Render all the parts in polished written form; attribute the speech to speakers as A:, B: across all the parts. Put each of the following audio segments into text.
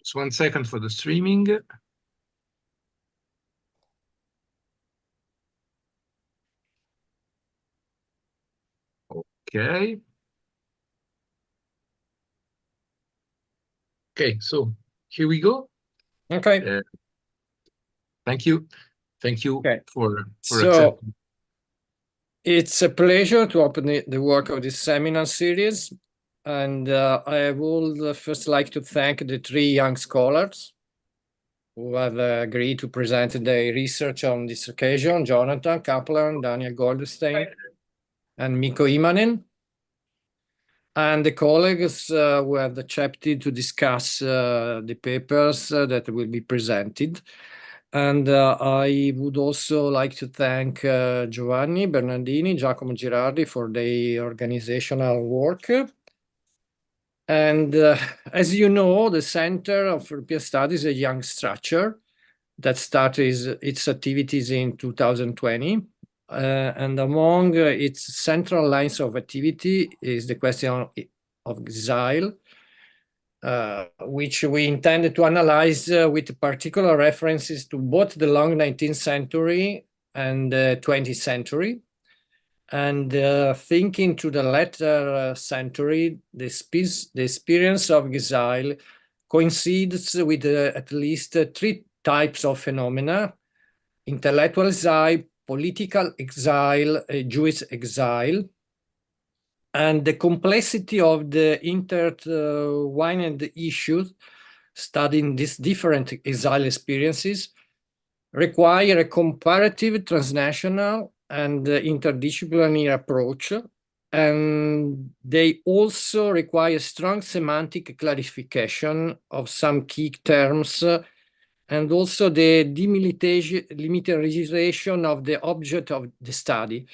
A: Just 1 second for the streaming. Okay. Okay, so here we go.
B: Okay.
A: Thank you. Thank you for
B: so
A: accepting.
B: It's a pleasure to open the work of this seminar series. And I would first like to thank the 3 young scholars who have agreed to present their research on this occasion: Jonathan Kaplan, Daniel Goldstein, and Mikko Imanen, and the colleagues who have accepted to discuss the papers that will be presented. And I would also like to thank Giovanni Bernardini, Giacomo Girardi for their organizational work. And as you know, the Center of European Studies is a young structure that started its activities in 2020. And among its central lines of activity is the question of exile, which we intended to analyze with particular references to both the long 19th century and the 20th century. And thinking to the latter century, the experience of exile coincides with at least 3 types of phenomena: intellectual exile, political exile, Jewish exile. And the complexity of the intertwined issues studying these different exile experiences require a comparative, transnational, and interdisciplinary approach. And they also require strong semantic clarification of some key terms, and also the demilitarization of the object of the study.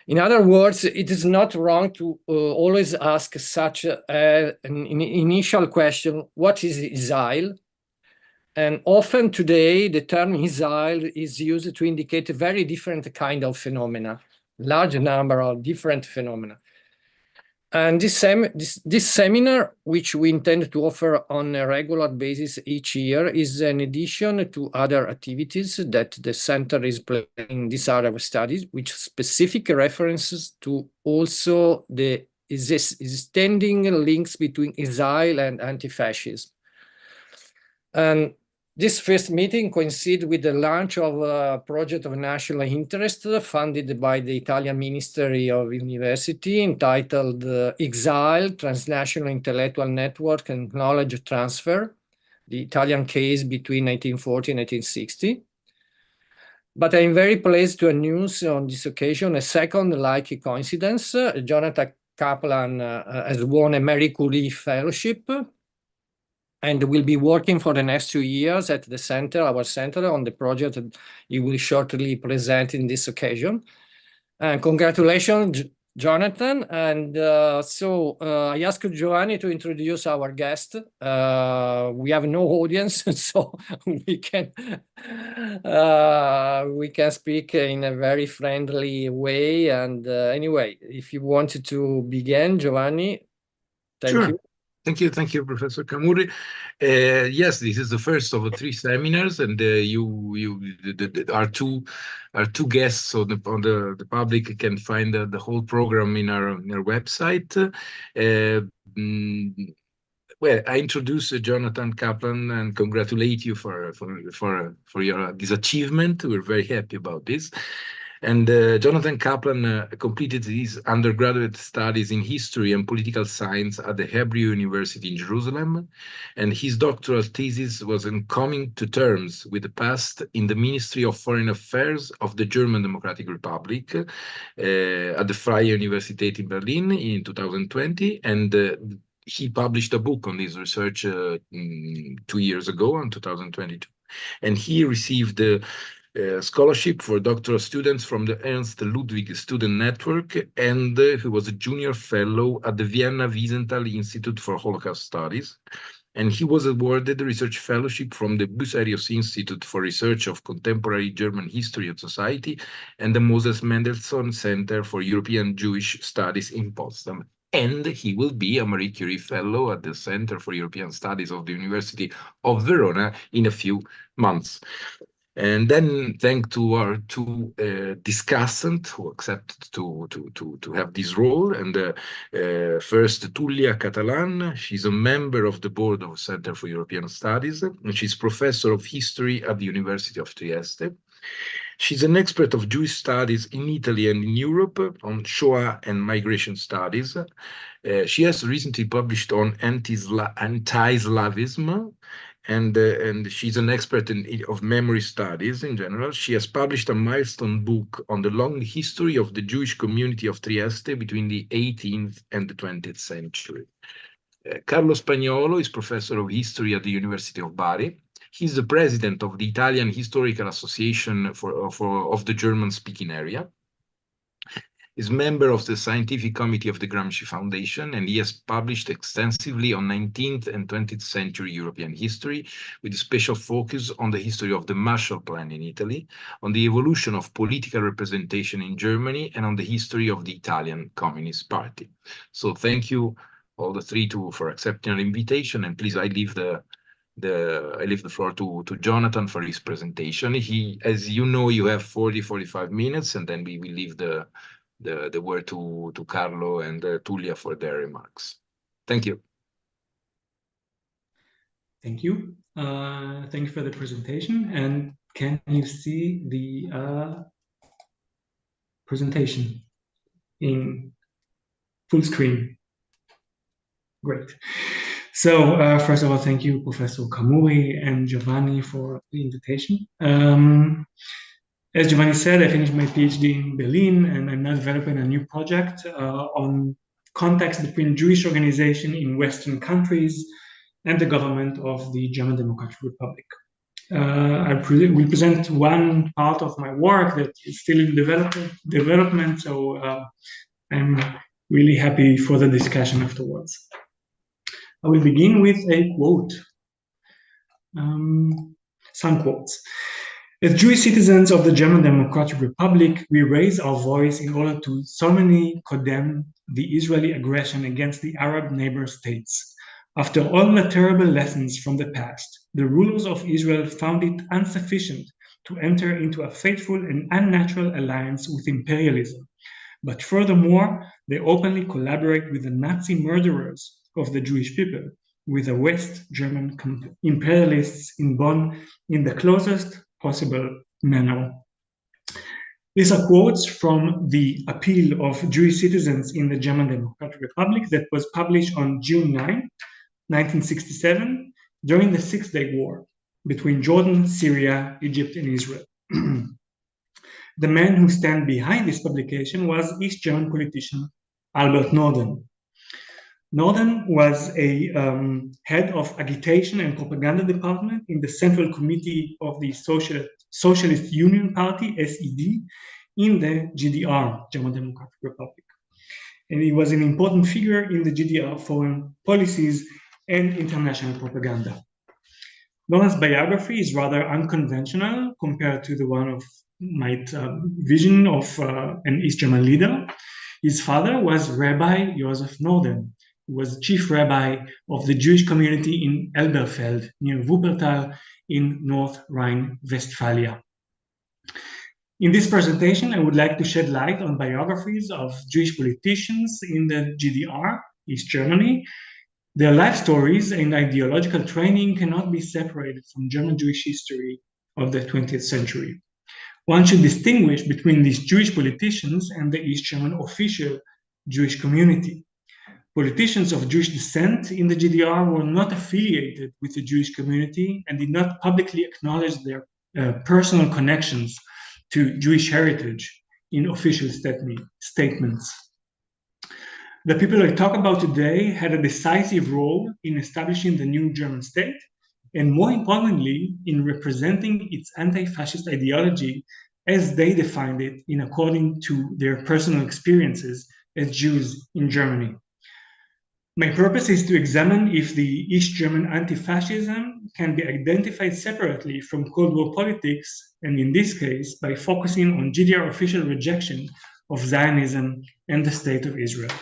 B: In other words, it is not wrong to always ask such an initial question: what is exile? And often today, the term exile is used to indicate a very different kind of phenomena, large number of different phenomena. And this seminar, which we intend to offer on a regular basis each year, is an addition to other activities that the center is playing in this area of studies, which specific references to also the extending links between exile and anti-fascism. And this first meeting coincided with the launch of a project of national interest funded by the Italian Ministry of University entitled Exile, Transnational Intellectual Network and Knowledge Transfer, the Italian case between 1940 and 1960. But I'm very pleased to announce on this occasion a second like coincidence. Jonathan Kaplan has won a Marie Curie Fellowship and will be working for the next 2 years at the center, our center, on the project that he will shortly present in this occasion. And congratulations, Jonathan. And I ask Giovanni to introduce our guest. We have no audience, so we can speak in a very friendly way. And anyway, if you wanted to begin, Giovanni, thank you.
A: Thank you, Professor Camurri. Yes, this is the first of the 3 seminars, and our two guests, so the public can find the whole program in our website. Well, I introduce Jonathan Kaplan and congratulate you for this achievement. We're very happy about this. And Jonathan Kaplan completed his undergraduate studies in history and political science at the Hebrew University in Jerusalem. And his doctoral thesis was on coming to terms with the past in the Ministry of Foreign Affairs of the German Democratic Republic at the Freie Universität in Berlin in 2020. And he published a book on this research 2 years ago, in 2022. And he received the scholarship for doctoral students from the Ernst Ludwig Student Network, and he was a junior fellow at the Vienna Wiesenthal Institute for Holocaust Studies. And he was awarded a research fellowship from the Bucerius Institute for Research of Contemporary German History and Society and the Moses Mendelssohn Center for European Jewish Studies in Potsdam. and he will be a Marie Curie Fellow at the Center for European Studies of the University of Verona in a few months. And then, thanks to our two discussants who accepted to have this role. And first, Tullia Catalan. She's a member of the board of Center for European Studies, and she's professor of history at the University of Trieste. She's an expert of Jewish studies in Italy and in Europe on Shoah and migration studies. She has recently published on anti-Slavism, and she's an expert of memory studies in general. She has published a milestone book on the long history of the Jewish community of Trieste between the 18th and the 20th century. Carlo Spagnolo is professor of history at the University of Bari. He's the president of the Italian Historical Association of the German-speaking area. Is member of the scientific committee of the Gramsci Foundation, and he has published extensively on 19th and 20th century European history, with a special focus on the history of the Marshall Plan in Italy, on the evolution of political representation in Germany, and on the history of the Italian Communist Party. So thank you all the three for accepting our invitation, and please, I leave the floor to Jonathan for his presentation. As you know, you have 45 minutes, and then we will leave the word to Carlo and Tullia for their remarks. Thank you.
C: Thank you. Thank you for the presentation. And can you see the presentation in full screen? Great. So first of all, thank you, Professor Kamui and Giovanni, for the invitation. As Giovanni said, I finished my PhD in Berlin, and I'm now developing a new project on context between Jewish organization in Western countries and the government of the German Democratic Republic. I will present one part of my work that is still in development, so I'm really happy for the discussion afterwards. I will begin with a quote, some quotes. As Jewish citizens of the German Democratic Republic, we raise our voice in order to solemnly condemn the Israeli aggression against the Arab neighbor states. After all the terrible lessons from the past, the rulers of Israel found it insufficient to enter into a fateful and unnatural alliance with imperialism. But furthermore, they openly collaborate with the Nazi murderers of the Jewish people, with the West German imperialists in Bonn in the closest possible manner. These are quotes from the Appeal of Jewish Citizens in the German Democratic Republic that was published on June 9, 1967, during the Six-Day War between Jordan, Syria, Egypt, and Israel. The man who stands behind this publication was East German politician Albert Norden. Norden was a head of agitation and propaganda department in the Central Committee of the Socialist Union Party, SED, in the GDR, German Democratic Republic. And he was an important figure in the GDR foreign policies and international propaganda. Norden's biography is rather unconventional compared to the one of my vision of an East German leader. His father was Rabbi Joseph Norden, who was chief rabbi of the Jewish community in Elberfeld, near Wuppertal in North Rhine-Westphalia. In this presentation, I would like to shed light on biographies of Jewish politicians in the GDR, East Germany. Their life stories and ideological training cannot be separated from German Jewish history of the 20th century. One should distinguish between these Jewish politicians and the East German official Jewish community. Politicians of Jewish descent in the GDR were not affiliated with the Jewish community and did not publicly acknowledge their personal connections to Jewish heritage in official statements. The people I talk about today had a decisive role in establishing the new German state, and more importantly, in representing its anti-fascist ideology as they defined it in according to their personal experiences as Jews in Germany. My purpose is to examine if the East German anti-fascism can be identified separately from Cold War politics, and in this case, by focusing on GDR official rejection of Zionism and the State of Israel.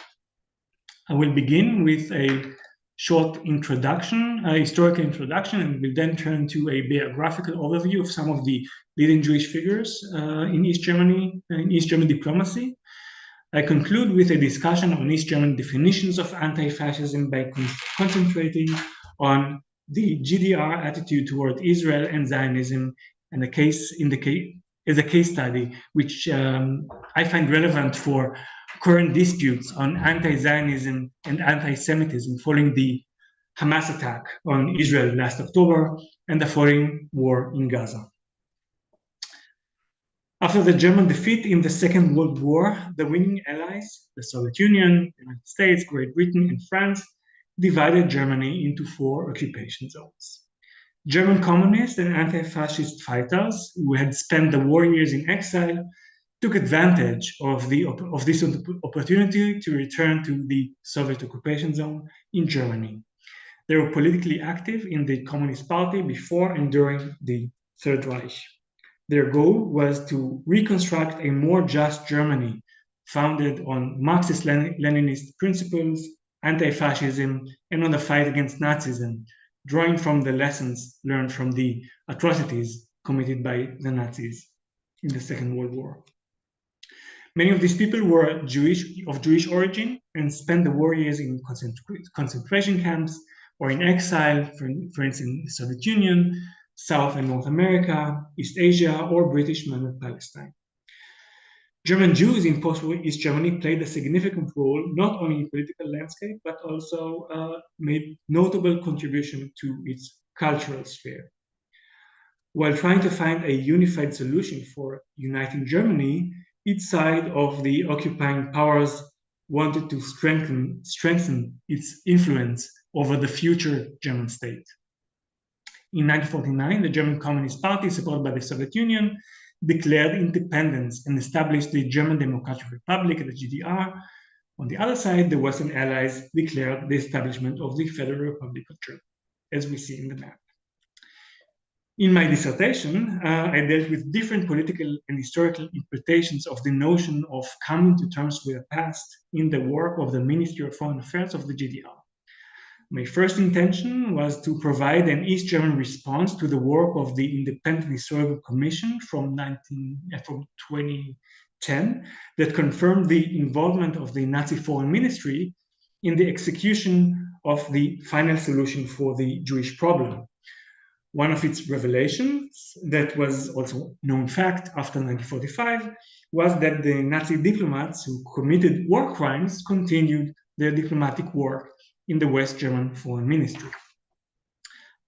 C: I will begin with a short introduction, a historical introduction, and will then turn to a biographical overview of some of the leading Jewish figures in East Germany, in East German diplomacy. I conclude with a discussion on East German definitions of anti-fascism by concentrating on the GDR attitude toward Israel and Zionism, and as a case study, which I find relevant for current disputes on anti-Zionism and anti-Semitism following the Hamas attack on Israel last October and the following war in Gaza. After the German defeat in the Second World War, the winning allies, the Soviet Union, the United States, Great Britain, and France, divided Germany into 4 occupation zones. German communist and anti-fascist fighters who had spent the war years in exile took advantage of this opportunity to return to the Soviet occupation zone in Germany. They were politically active in the Communist Party before and during the Third Reich. Their goal was to reconstruct a more just Germany founded on Marxist-Leninist principles, anti-fascism, and on the fight against Nazism, drawing from the lessons learned from the atrocities committed by the Nazis in the Second World War. Many of these people were of Jewish origin and spent the war years in concentration camps or in exile, for instance, in the Soviet Union, South and North America, East Asia, or British Mandate Palestine. German Jews in post-war East Germany played a significant role not only in political landscape, but also made notable contribution to its cultural sphere. While trying to find a unified solution for uniting Germany, each side of the occupying powers wanted to strengthen its influence over the future German state. In 1949, the German Communist Party, supported by the Soviet Union, declared independence and established the German Democratic Republic, the GDR. On the other side, the Western Allies declared the establishment of the Federal Republic of Germany, as we see in the map. In my dissertation, I dealt with different political and historical interpretations of the notion of coming to terms with the past in the work of the Ministry of Foreign Affairs of the GDR. My first intention was to provide an East German response to the work of the Independent Historical Commission from 2010 that confirmed the involvement of the Nazi Foreign Ministry in the execution of the final solution for the Jewish problem. One of its revelations, that was also known fact after 1945, was that the Nazi diplomats who committed war crimes continued their diplomatic work in the West German Foreign Ministry.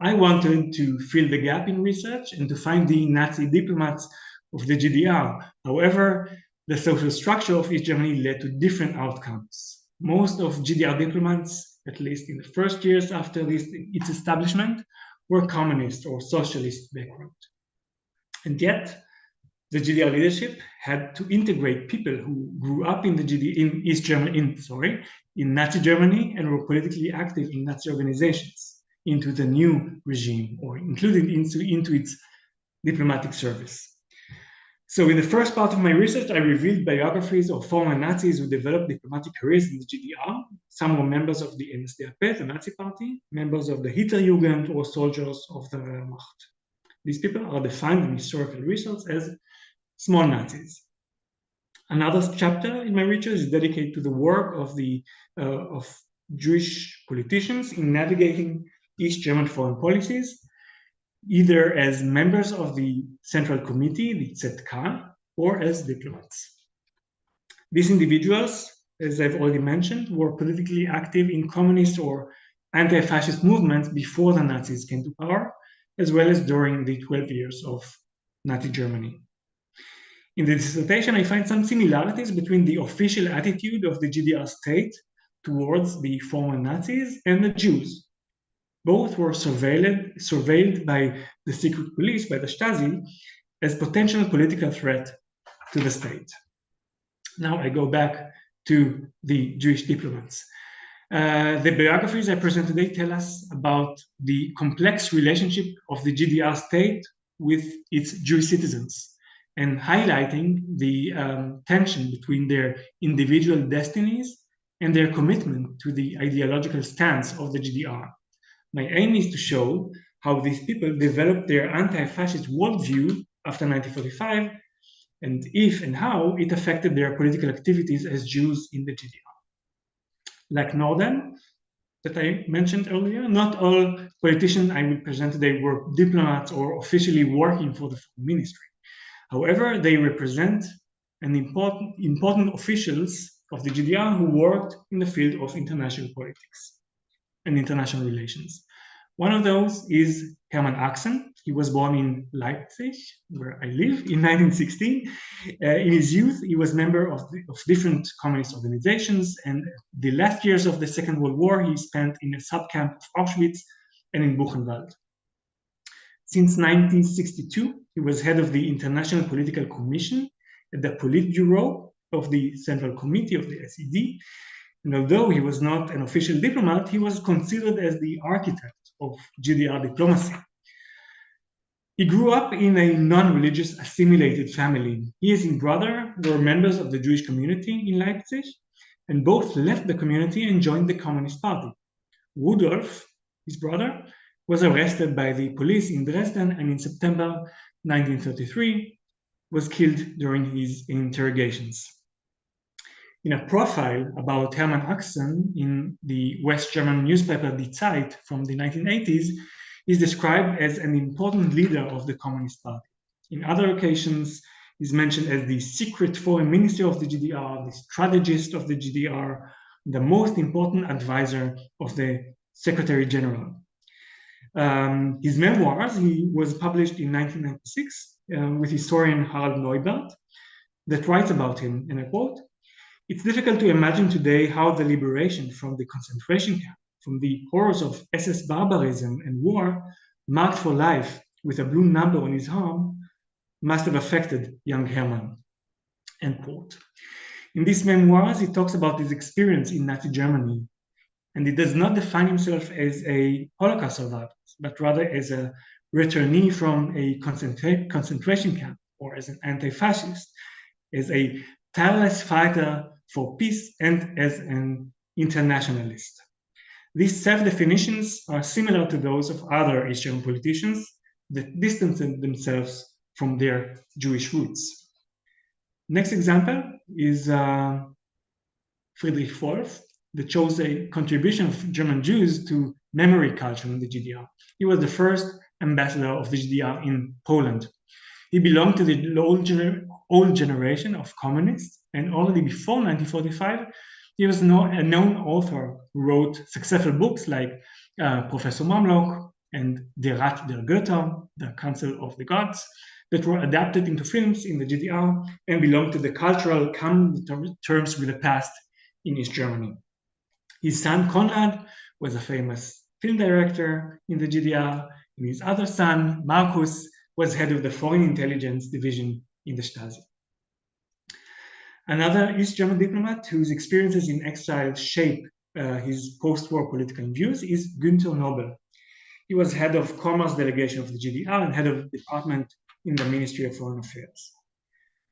C: I wanted to fill the gap in research and to find the Nazi diplomats of the GDR. However, the social structure of East Germany led to different outcomes. Most of GDR diplomats, at least in the first years after its establishment, were communist or socialist background. And yet, the GDR leadership had to integrate people who grew up in Nazi Germany and were politically active in Nazi organizations into the new regime or included into its diplomatic service. So in the first part of my research, I revealed biographies of former Nazis who developed diplomatic careers in the GDR. Some were members of the NSDAP, the Nazi party, members of the Hitlerjugend, or soldiers of the Wehrmacht. These people are defined in historical research as small Nazis. Another chapter in my research is dedicated to the work of Jewish politicians in navigating East German foreign policies, either as members of the Central Committee, the ZK, or as diplomats. These individuals, as I've already mentioned, were politically active in communist or anti-fascist movements before the Nazis came to power, as well as during the 12 years of Nazi Germany. In the dissertation, I find some similarities between the official attitude of the GDR state towards the former Nazis and the Jews. Both were surveilled by the secret police, by the Stasi, as potential political threat to the state. Now I go back to the Jewish diplomats. The biographies I present today tell us about the complex relationship of the GDR state with its Jewish citizens, and highlighting the tension between their individual destinies and their commitment to the ideological stance of the GDR. My aim is to show how these people developed their anti-fascist worldview after 1945, and if and how it affected their political activities as Jews in the GDR. Like Norden, that I mentioned earlier, not all politicians I will present today were diplomats or officially working for the foreign ministry. However, they represent an important officials of the GDR who worked in the field of international politics and international relations. One of those is Hermann Axen. He was born in Leipzig, where I live, in 1916. In his youth, he was member of different communist organizations, and the last years of the Second World War he spent in a subcamp of Auschwitz and in Buchenwald. Since 1962, he was head of the International Political Commission at the Politburo of the Central Committee of the SED. And although he was not an official diplomat, he was considered as the architect of GDR diplomacy. He grew up in a non-religious assimilated family. He and his brother were members of the Jewish community in Leipzig, and both left the community and joined the Communist Party. Rudolf, his brother, was arrested by the police in Dresden, and in September 1933 was killed during his interrogations. In a profile about Hermann Axen in the West German newspaper Die Zeit from the 1980s, is described as an important leader of the Communist Party. In other occasions, he's mentioned as the secret foreign minister of the GDR, the strategist of the GDR, the most important advisor of the Secretary General. His memoirs, he was published in 1996 with historian Harald Neubert, that writes about him, and I quote, "It's difficult to imagine today how the liberation from the concentration camp, from the horrors of SS barbarism and war, marked for life with a blue number on his arm, must have affected young Hermann." End quote. In these memoirs, he talks about his experience in Nazi Germany, and he does not define himself as a Holocaust survivor, but rather as a returnee from a concentration camp, or as an anti-fascist, as a tireless fighter for peace, and as an internationalist. These self-definitions are similar to those of other East German politicians that distance themselves from their Jewish roots. Next example is Friedrich Wolf, that shows a contribution of German Jews to memory culture in the GDR. He was the first ambassador of the GDR in Poland. He belonged to the old generation of communists, and already before 1945, he was a known author who wrote successful books like Professor Mamlock and Der Rat der Götter, the Council of the Gods, that were adapted into films in the GDR and belonged to the cultural common terms with the past in East Germany. His son Konrad was a famous film director in the GDR, and his other son, Markus, was head of the Foreign Intelligence Division in the Stasi. Another East German diplomat whose experiences in exile shape his post-war political views is Günther Nobel. He was head of Commerce Delegation of the GDR and head of department in the Ministry of Foreign Affairs.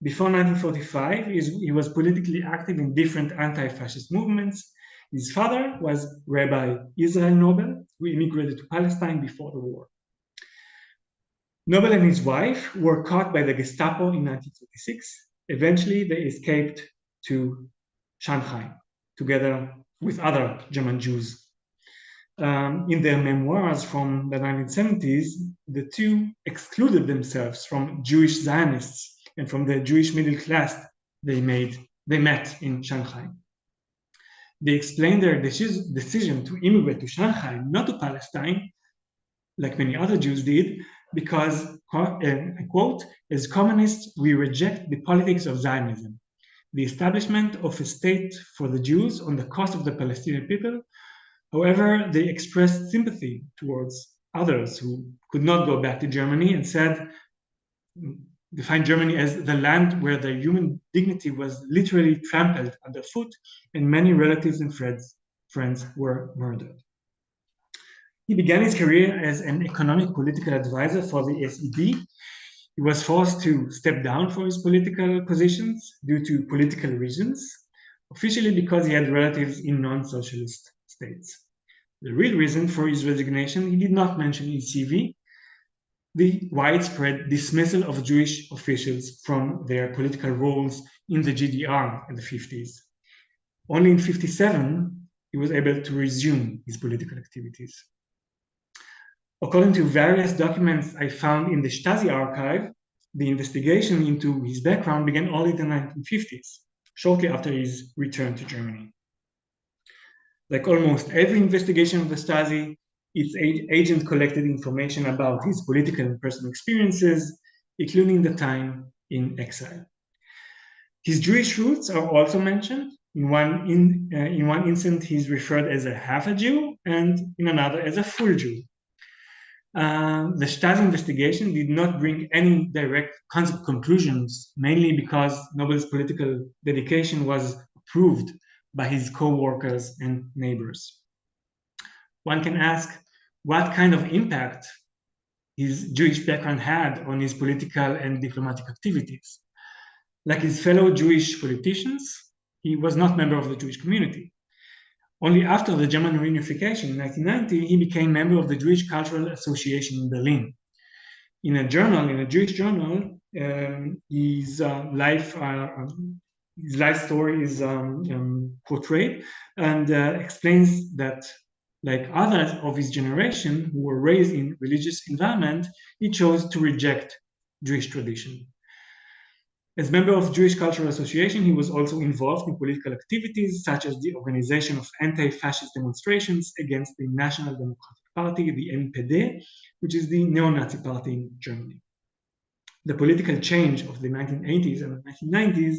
C: Before 1945, he was politically active in different anti-fascist movements. His father was Rabbi Israel Nobel, who immigrated to Palestine before the war. Nobel and his wife were caught by the Gestapo in 1936. Eventually, they escaped to Shanghai, together with other German Jews. In their memoirs from the 1970s, the two excluded themselves from Jewish Zionists and from the Jewish middle class they met in Shanghai. They explained their decision to immigrate to Shanghai, not to Palestine, like many other Jews did, because, I quote, "As communists, we reject the politics of Zionism, the establishment of a state for the Jews on the cost of the Palestinian people." However, they expressed sympathy towards others who could not go back to Germany and defined Germany as the land where their human dignity was literally trampled underfoot, and many relatives and friends were murdered. He began his career as an economic political advisor for the SED. He was forced to step down from his political positions due to political reasons. officially because he had relatives in non-socialist states. The real reason for his resignation, he did not mention in his CV, the widespread dismissal of Jewish officials from their political roles in the GDR in the 50s. Only in 1957, he was able to resume his political activities. According to various documents I found in the Stasi archive, the investigation into his background began only in the 1950s, shortly after his return to Germany. Like almost every investigation of the Stasi, its agent collected information about his political and personal experiences, including the time in exile. His Jewish roots are also mentioned. In one instance, he's referred as a half a Jew, and in another as a full Jew. The Stasi investigation did not bring any direct conclusions, mainly because Nobel's political dedication was approved by his co-workers and neighbors. One can ask what kind of impact his Jewish background had on his political and diplomatic activities. Like his fellow Jewish politicians, he was not a member of the Jewish community. Only after the German reunification in 1990, he became a member of the Jewish Cultural Association in Berlin. In a Jewish journal, his life story is portrayed and explains that, like others of his generation who were raised in religious environment, he chose to reject Jewish tradition. As member of the Jewish Cultural Association, he was also involved in political activities such as the organization of anti-fascist demonstrations against the National Democratic Party, the NPD, which is the neo-Nazi party in Germany. The political change of the 1980s and 1990s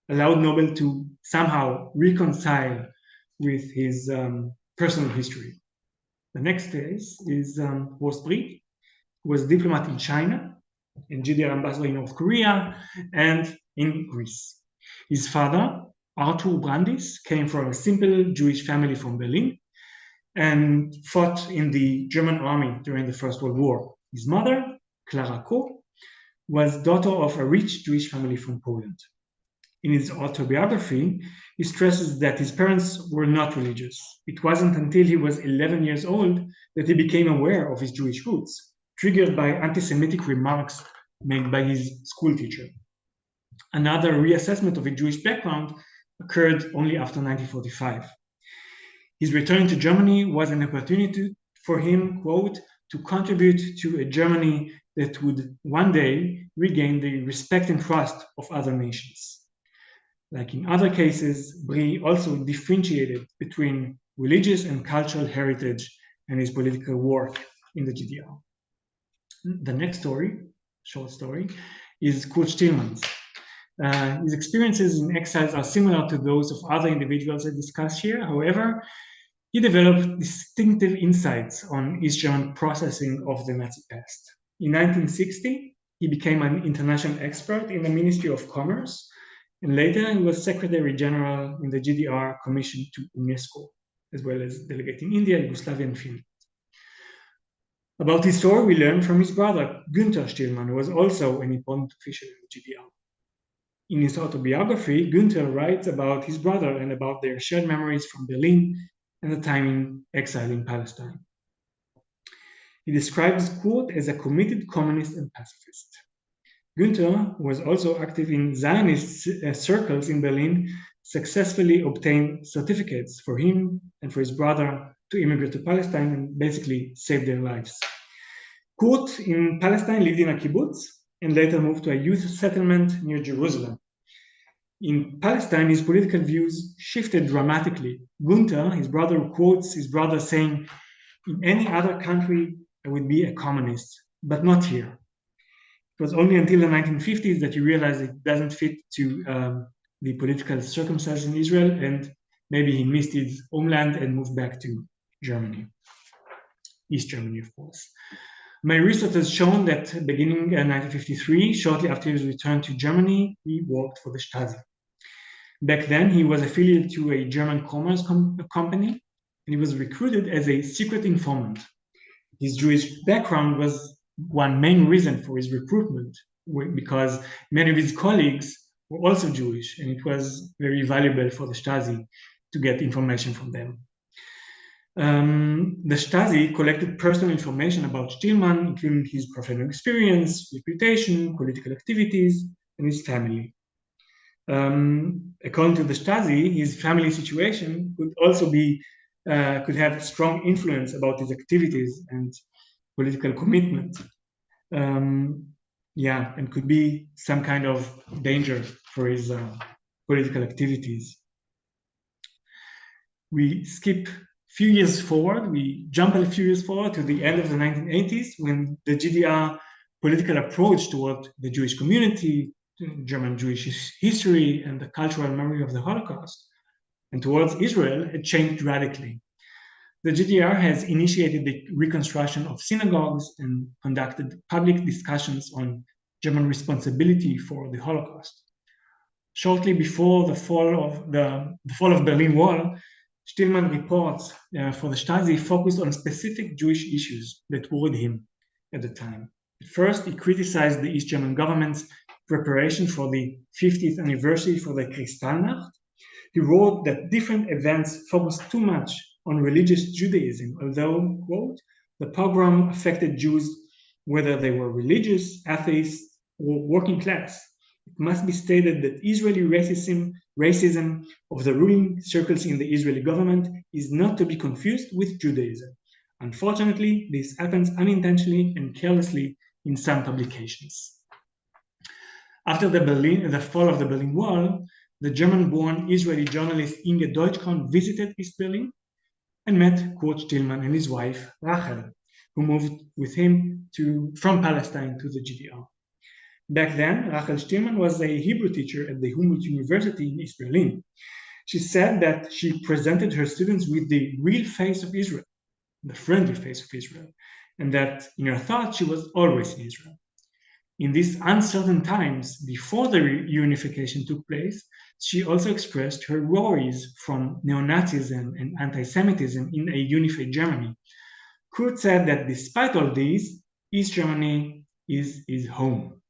C: allowed Nobel to somehow reconcile with his personal history. The next case is Horst Brie, who was a diplomat in China, and GDR ambassador in North Korea, and in Greece. His father, Arthur Brandis, came from a simple Jewish family from Berlin and fought in the German army during the First World War. His mother, Clara Koch, was daughter of a rich Jewish family from Poland. In his autobiography, he stresses that his parents were not religious. It wasn't until he was 11 years old that he became aware of his Jewish roots, triggered by anti-Semitic remarks made by his school teacher. Another reassessment of his Jewish background occurred only after 1945. His return to Germany was an opportunity for him, quote, to contribute to a Germany that would one day regain the respect and trust of other nations. Like in other cases, Brie also differentiated between religious and cultural heritage and his political work in the GDR. The next story, short story, is Kurt Stillman's. His experiences in exiles are similar to those of other individuals I discussed here. However, he developed distinctive insights on East German processing of the Nazi past. In 1960, he became an international expert in the Ministry of Commerce, and later he was Secretary General in the GDR Commission to UNESCO, as well as delegate in India, Yugoslavia, and Finland. About his story, we learned from his brother, Günther Stillman, who was also an important official in the GDR. In his autobiography, Günther writes about his brother and about their shared memories from Berlin and the time in exile in Palestine. He describes Kurt as a committed communist and pacifist. Günther, who was also active in Zionist circles in Berlin, successfully obtained certificates for him and for his brother to immigrate to Palestine and basically save their lives. Kurt in Palestine lived in a kibbutz and later moved to a youth settlement near Jerusalem. In Palestine, his political views shifted dramatically. Günther, his brother, quotes his brother saying, "In any other country, I would be a communist, but not here." It was only until the 1950s that he realized it doesn't fit to the political circumstances in Israel, and maybe he missed his homeland and moved back to Germany, East Germany, of course. My research has shown that beginning in 1953, shortly after his return to Germany, he worked for the Stasi. Back then, he was affiliated to a German commerce company, and he was recruited as a secret informant. His Jewish background was one main reason for his recruitment, because many of his colleagues were also Jewish, and it was very valuable for the Stasi to get information from them. The Stasi collected personal information about Stillman, including his professional experience, reputation, political activities, and his family. According to the Stasi, his family situation could also be could have strong influence about his activities and political commitment. Yeah, and could be some kind of danger for his political activities. We skip few years forward, we jump a few years forward to the end of the 1980s, when the GDR political approach toward the Jewish community, German Jewish history, and the cultural memory of the Holocaust, and towards Israel had changed radically. The GDR has initiated the reconstruction of synagogues and conducted public discussions on German responsibility for the Holocaust. Shortly before the fall of Berlin Wall, Stillman reports for the Stasi focused on specific Jewish issues that worried him at the time. At first, he criticized the East German government's preparation for the 50th anniversary for the Kristallnacht. He wrote that different events focused too much on religious Judaism, although, quote, the pogrom affected Jews whether they were religious, atheists, or working class. It must be stated that Israeli racism of the ruling circles in the Israeli government is not to be confused with Judaism. Unfortunately, this happens unintentionally and carelessly in some publications. After the fall of the Berlin Wall, the German-born Israeli journalist Inge Deutschkorn visited East Berlin and met Kurt Stillman and his wife, Rachel, who moved with him from Palestine to the GDR. Back then, Rachel Stillman was a Hebrew teacher at the Humboldt University in East Berlin. She said that she presented her students with the real face of Israel, the friendly face of Israel, and that in her thoughts she was always in Israel. In these uncertain times, before the reunification took place, she also expressed her worries from neo-Nazism and anti-Semitism in a unified Germany. Kurt said that despite all these, East Germany is his home.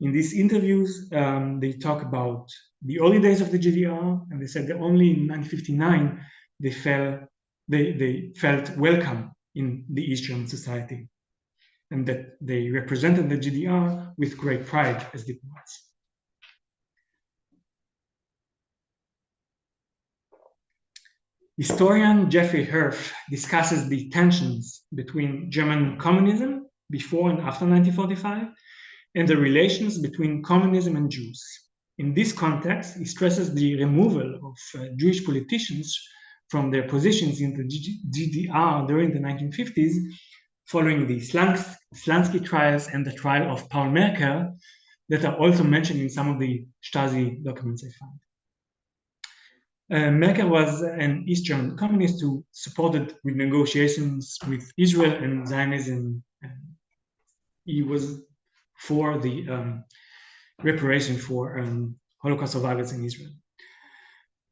C: In these interviews, they talk about the early days of the GDR, and they said that only in 1959 they felt welcome in the East German society, and that they represented the GDR with great pride as diplomats. Historian Jeffrey Herf discusses the tensions between German communism before and after 1945 and the relations between communism and Jews. In this context, he stresses the removal of Jewish politicians from their positions in the GDR during the 1950s, following the Slansky trials and the trial of Paul Merker, that are also mentioned in some of the Stasi documents I found. Merker was an East German communist who supported with negotiations with Israel and Zionism. He was for the reparation for Holocaust survivors in Israel.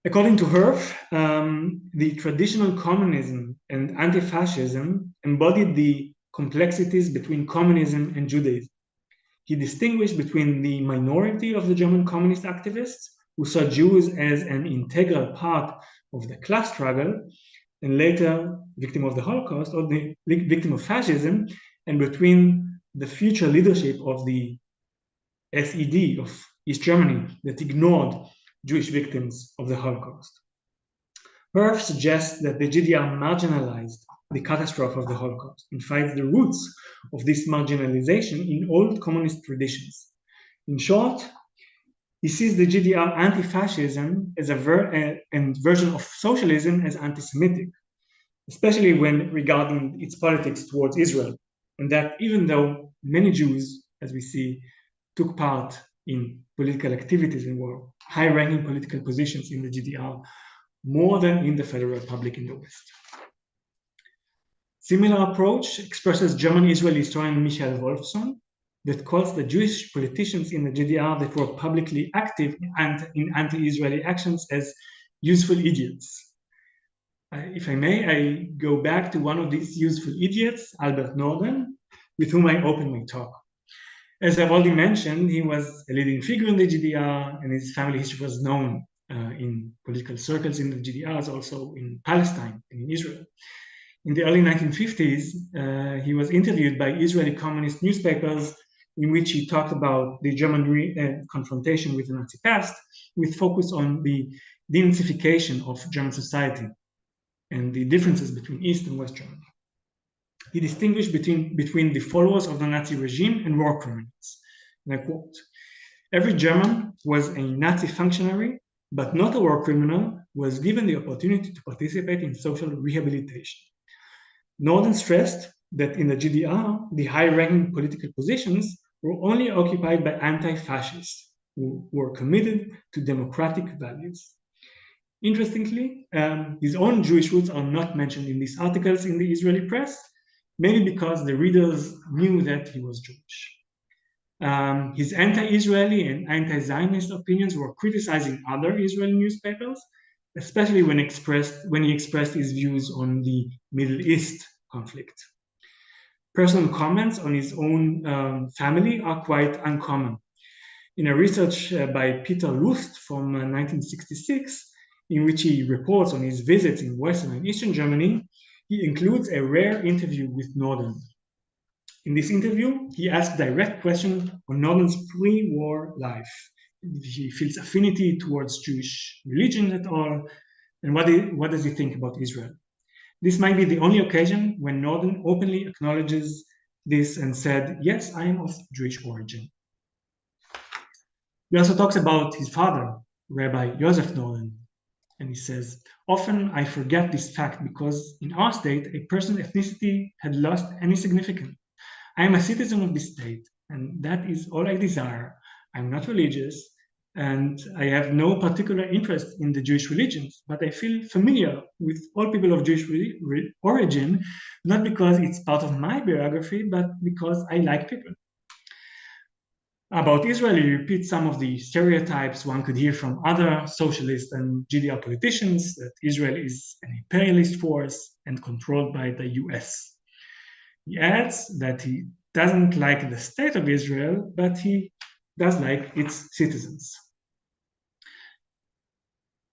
C: According to Herf, the traditional communism and anti-fascism embodied the complexities between communism and Judaism. He distinguished between the minority of the German communist activists who saw Jews as an integral part of the class struggle, and later victim of the Holocaust or the victim of fascism, and between the future leadership of the SED of East Germany that ignored Jewish victims of the Holocaust. Herf suggests that the GDR marginalized the catastrophe of the Holocaust and finds the roots of this marginalization in old communist traditions. In short, he sees the GDR anti-fascism as a version of socialism as anti-Semitic, especially when regarding its politics towards Israel, and that even though many Jews, as we see, took part in political activities and were high-ranking political positions in the GDR, more than in the Federal Republic in the West. Similar approach expresses German-Israeli historian Michael Wolfson, that calls the Jewish politicians in the GDR that were publicly active in anti-Israeli actions as useful idiots. If I may, I go back to one of these useful idiots, Albert Norden, with whom I open my talk. As I've already mentioned, he was a leading figure in the GDR, and his family history was known in political circles in the GDRs, also in Palestine and in Israel. In the early 1950s, he was interviewed by Israeli communist newspapers in which he talked about the German confrontation with the Nazi past, with focus on the denazification of German society and the differences between East and West Germany. He distinguished between the followers of the Nazi regime and war criminals. And I quote, "Every German was a Nazi functionary, but not a war criminal, was given the opportunity to participate in social rehabilitation." Norden stressed that in the GDR, the high-ranking political positions were only occupied by anti-fascists who were committed to democratic values. Interestingly, his own Jewish roots are not mentioned in these articles in the Israeli press, mainly because the readers knew that he was Jewish. His anti-Israeli and anti-Zionist opinions were criticizing other Israeli newspapers, especially when he expressed his views on the Middle East conflict. Personal comments on his own family are quite uncommon. In a research by Peter Lust from 1966, in which he reports on his visits in Western and Eastern Germany, he includes a rare interview with Norden. In this interview, he asks direct questions on Norden's pre-war life. If he feels affinity towards Jewish religion at all, and what does he think about Israel? This might be the only occasion when Norden openly acknowledges this and said, "Yes, I am of Jewish origin." He also talks about his father, Rabbi Joseph Norden, and he says, "Often I forget this fact because in our state, a person's ethnicity had lost any significance. I am a citizen of this state, and that is all I desire. I'm not religious, and I have no particular interest in the Jewish religions, but I feel familiar with all people of Jewish origin, not because it's part of my biography, but because I like people." About Israel, he repeats some of the stereotypes one could hear from other socialist and GDR politicians, that Israel is an imperialist force and controlled by the US. He adds that he doesn't like the state of Israel, but he does like its citizens.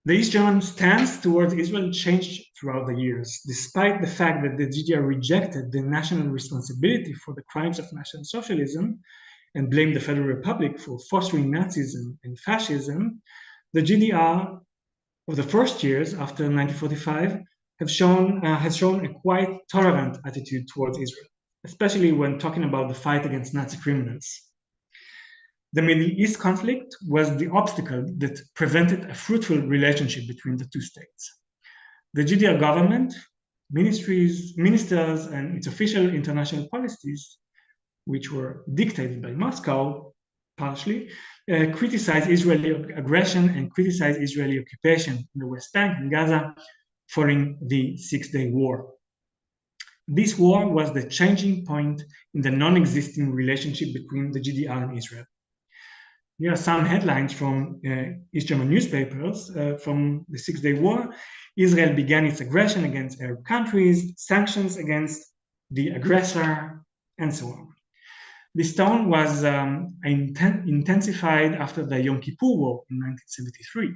C: The East German stance towards Israel changed throughout the years, despite the fact that the GDR rejected the national responsibility for the crimes of National Socialism and blamed the Federal Republic for fostering Nazism and fascism. The GDR of the first years after 1945 has shown a quite tolerant attitude towards Israel, especially when talking about the fight against Nazi criminals. The Middle East conflict was the obstacle that prevented a fruitful relationship between the two states. The GDR government, ministers, and its official international policies, which were dictated by Moscow, partially, criticized Israeli aggression and criticized Israeli occupation in the West Bank and Gaza following the Six-Day War. This war was the changing point in the non-existing relationship between the GDR and Israel. Here are some headlines from East German newspapers from the Six-Day War. Israel began its aggression against Arab countries, sanctions against the aggressor, and so on. This tone was intensified after the Yom Kippur War in 1973.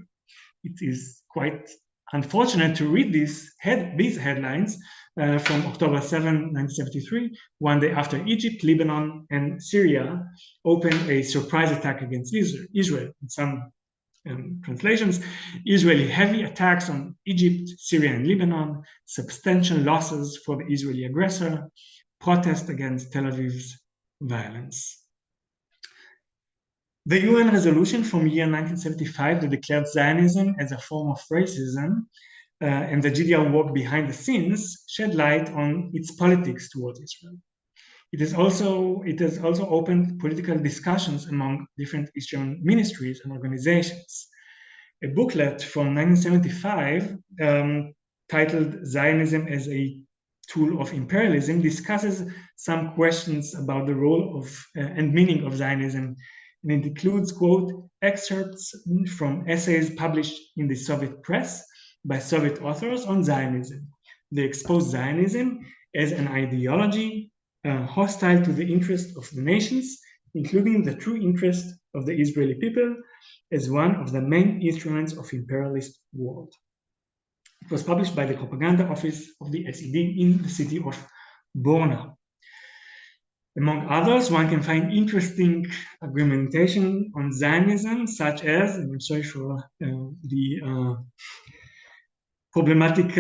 C: It is quite unfortunate to read these headlines from October 7, 1973, one day after Egypt, Lebanon, and Syria opened a surprise attack against Israel. In some translations, Israeli heavy attacks on Egypt, Syria, and Lebanon, substantial losses for the Israeli aggressor, protest against Tel Aviv's violence. The UN resolution from year 1975 that declared Zionism as a form of racism and the GDR work behind the scenes shed light on its politics towards Israel. It has also opened political discussions among different East German ministries and organizations. A booklet from 1975 titled Zionism as a Tool of Imperialism discusses some questions about the role of and meaning of Zionism, and it includes, quote, excerpts from essays published in the Soviet press by Soviet authors on Zionism. They expose Zionism as an ideology hostile to the interests of the nations including the true interest of the Israeli people as one of the main instruments of imperialist world. It was published by the propaganda office of the SED in the city of Borna. Among others, one can find interesting argumentation on Zionism, such as, and I'm sorry for the problematic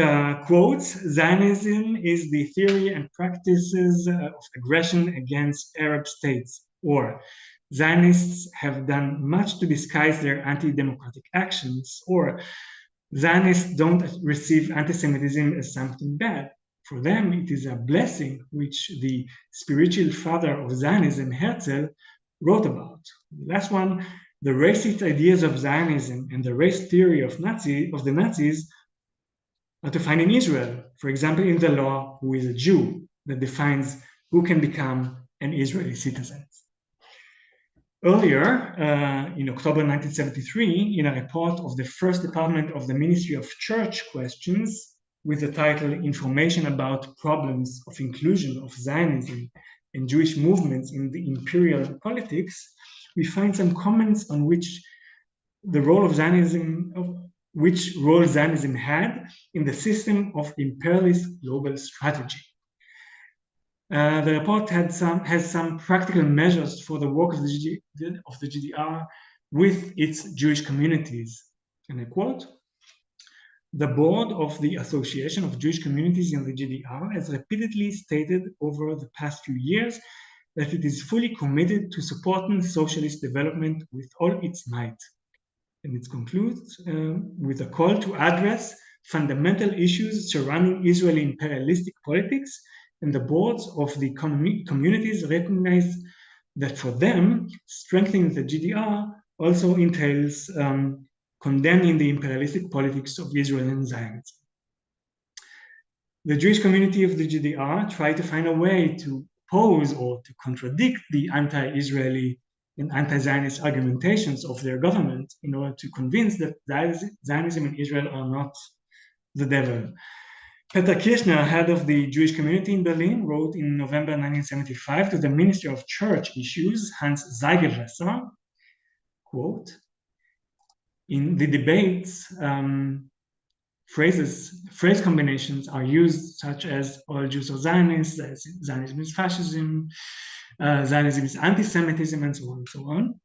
C: quotes, Zionism is the theory and practices of aggression against Arab states, or Zionists have done much to disguise their anti-democratic actions, or Zionists don't receive anti-Semitism as something bad. For them, it is a blessing, which the spiritual father of Zionism, Herzl, wrote about. The last one, the racist ideas of Zionism and the race theory of the Nazis are to find in Israel, for example, in the law, who is a Jew, that defines who can become an Israeli citizen. Earlier, in October 1973, in a report of the first department of the Ministry of Church Questions, with the title Information about Problems of Inclusion of Zionism and Jewish Movements in the Imperial Politics, we find some comments on which role Zionism had in the system of imperialist global strategy. The report has some practical measures for the work of the GDR with its Jewish communities. And I quote, "The board of the Association of Jewish Communities in the GDR has repeatedly stated over the past few years that it is fully committed to supporting socialist development with all its might." And it concludes with a call to address fundamental issues surrounding Israeli imperialistic politics, and the boards of the communities recognize that for them, strengthening the GDR also entails condemning the imperialistic politics of Israel and Zionism. The Jewish community of the GDR tried to find a way to oppose or to contradict the anti-Israeli and anti-Zionist argumentations of their government in order to convince that Zionism and Israel are not the devil. Peter Kirchner, head of the Jewish community in Berlin, wrote in November 1975 to the Minister of Church Issues, Hans Zeigelwasser, quote, "In the debates, phrase combinations are used such as all Jews are Zionists, Zionism is fascism, Zionism is anti-Semitism, and so on and so on."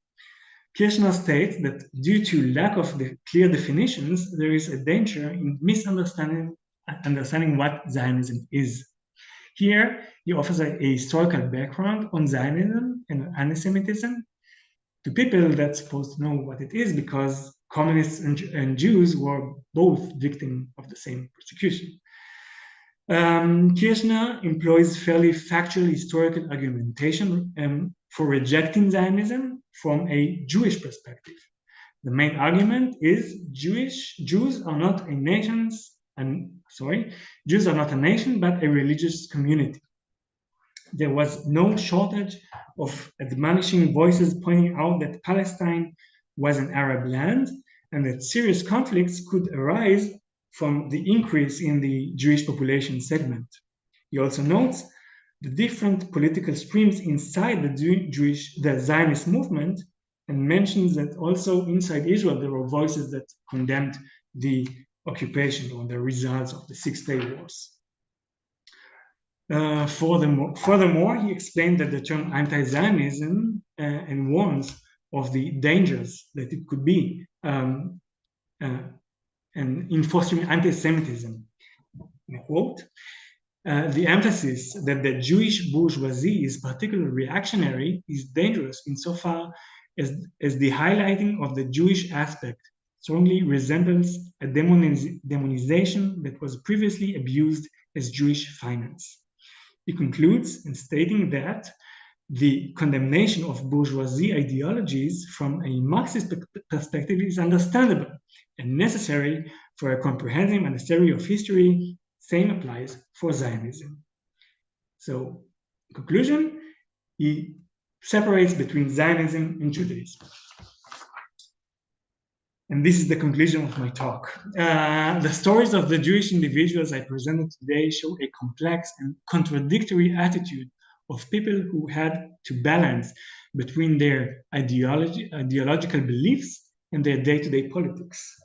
C: Kirchner states that due to lack of the clear definitions, there is a danger in misunderstanding what Zionism is. Here, he offers a historical background on Zionism and anti-Semitism. To people that's supposed to know what it is, because communists and Jews were both victims of the same persecution. Kirchner employs fairly factual historical argumentation for rejecting Zionism from a Jewish perspective. The main argument is Jews are not a nation, but a religious community. There was no shortage of admonishing voices pointing out that Palestine was an Arab land and that serious conflicts could arise from the increase in the Jewish population segment. He also notes the different political streams inside the Zionist movement, and mentions that also inside Israel there were voices that condemned the occupation or the results of the Six-Day Wars. Furthermore, he explained that the term anti-Zionism and warns of the dangers that it could be and in fostering anti-Semitism. Quote, "The emphasis that the Jewish bourgeoisie is particularly reactionary is dangerous insofar as the highlighting of the Jewish aspect strongly resembles a demonization that was previously abused as Jewish finance." He concludes in stating that the condemnation of bourgeoisie ideologies from a Marxist perspective is understandable and necessary for a comprehensive understanding of history. Same applies for Zionism. So, in conclusion, he separates between Zionism and Judaism. And this is the conclusion of my talk. The stories of the Jewish individuals I presented today show a complex and contradictory attitude of people who had to balance between their ideological beliefs and their day-to-day politics.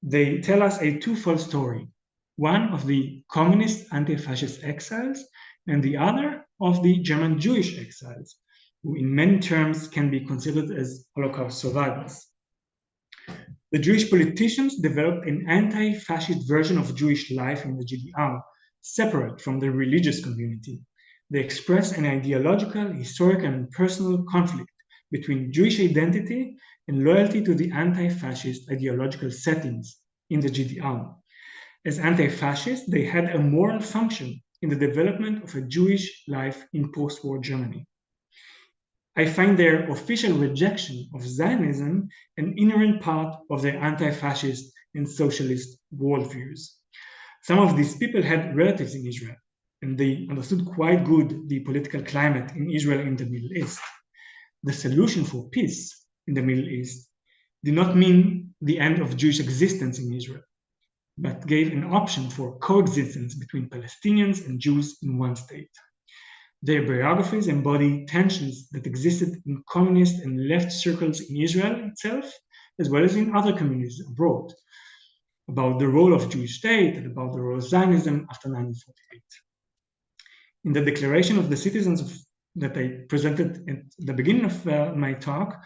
C: They tell us a twofold story, one of the communist anti-fascist exiles and the other of the German Jewish exiles, who in many terms can be considered as Holocaust survivors. The Jewish politicians developed an anti-fascist version of Jewish life in the GDR, separate from the religious community. They express an ideological, historical, and personal conflict between Jewish identity and loyalty to the anti-fascist ideological settings in the GDR. As anti-fascists, they had a moral function in the development of a Jewish life in post-war Germany. I find their official rejection of Zionism an inherent part of their anti-fascist and socialist worldviews. Some of these people had relatives in Israel, and they understood quite good the political climate in Israel and the Middle East. The solution for peace in the Middle East did not mean the end of Jewish existence in Israel, but gave an option for coexistence between Palestinians and Jews in one state. Their biographies embody tensions that existed in communist and left circles in Israel itself, as well as in other communities abroad, about the role of Jewish state and about the role of Zionism after 1948. In the Declaration of the Citizens that I presented at the beginning of my talk,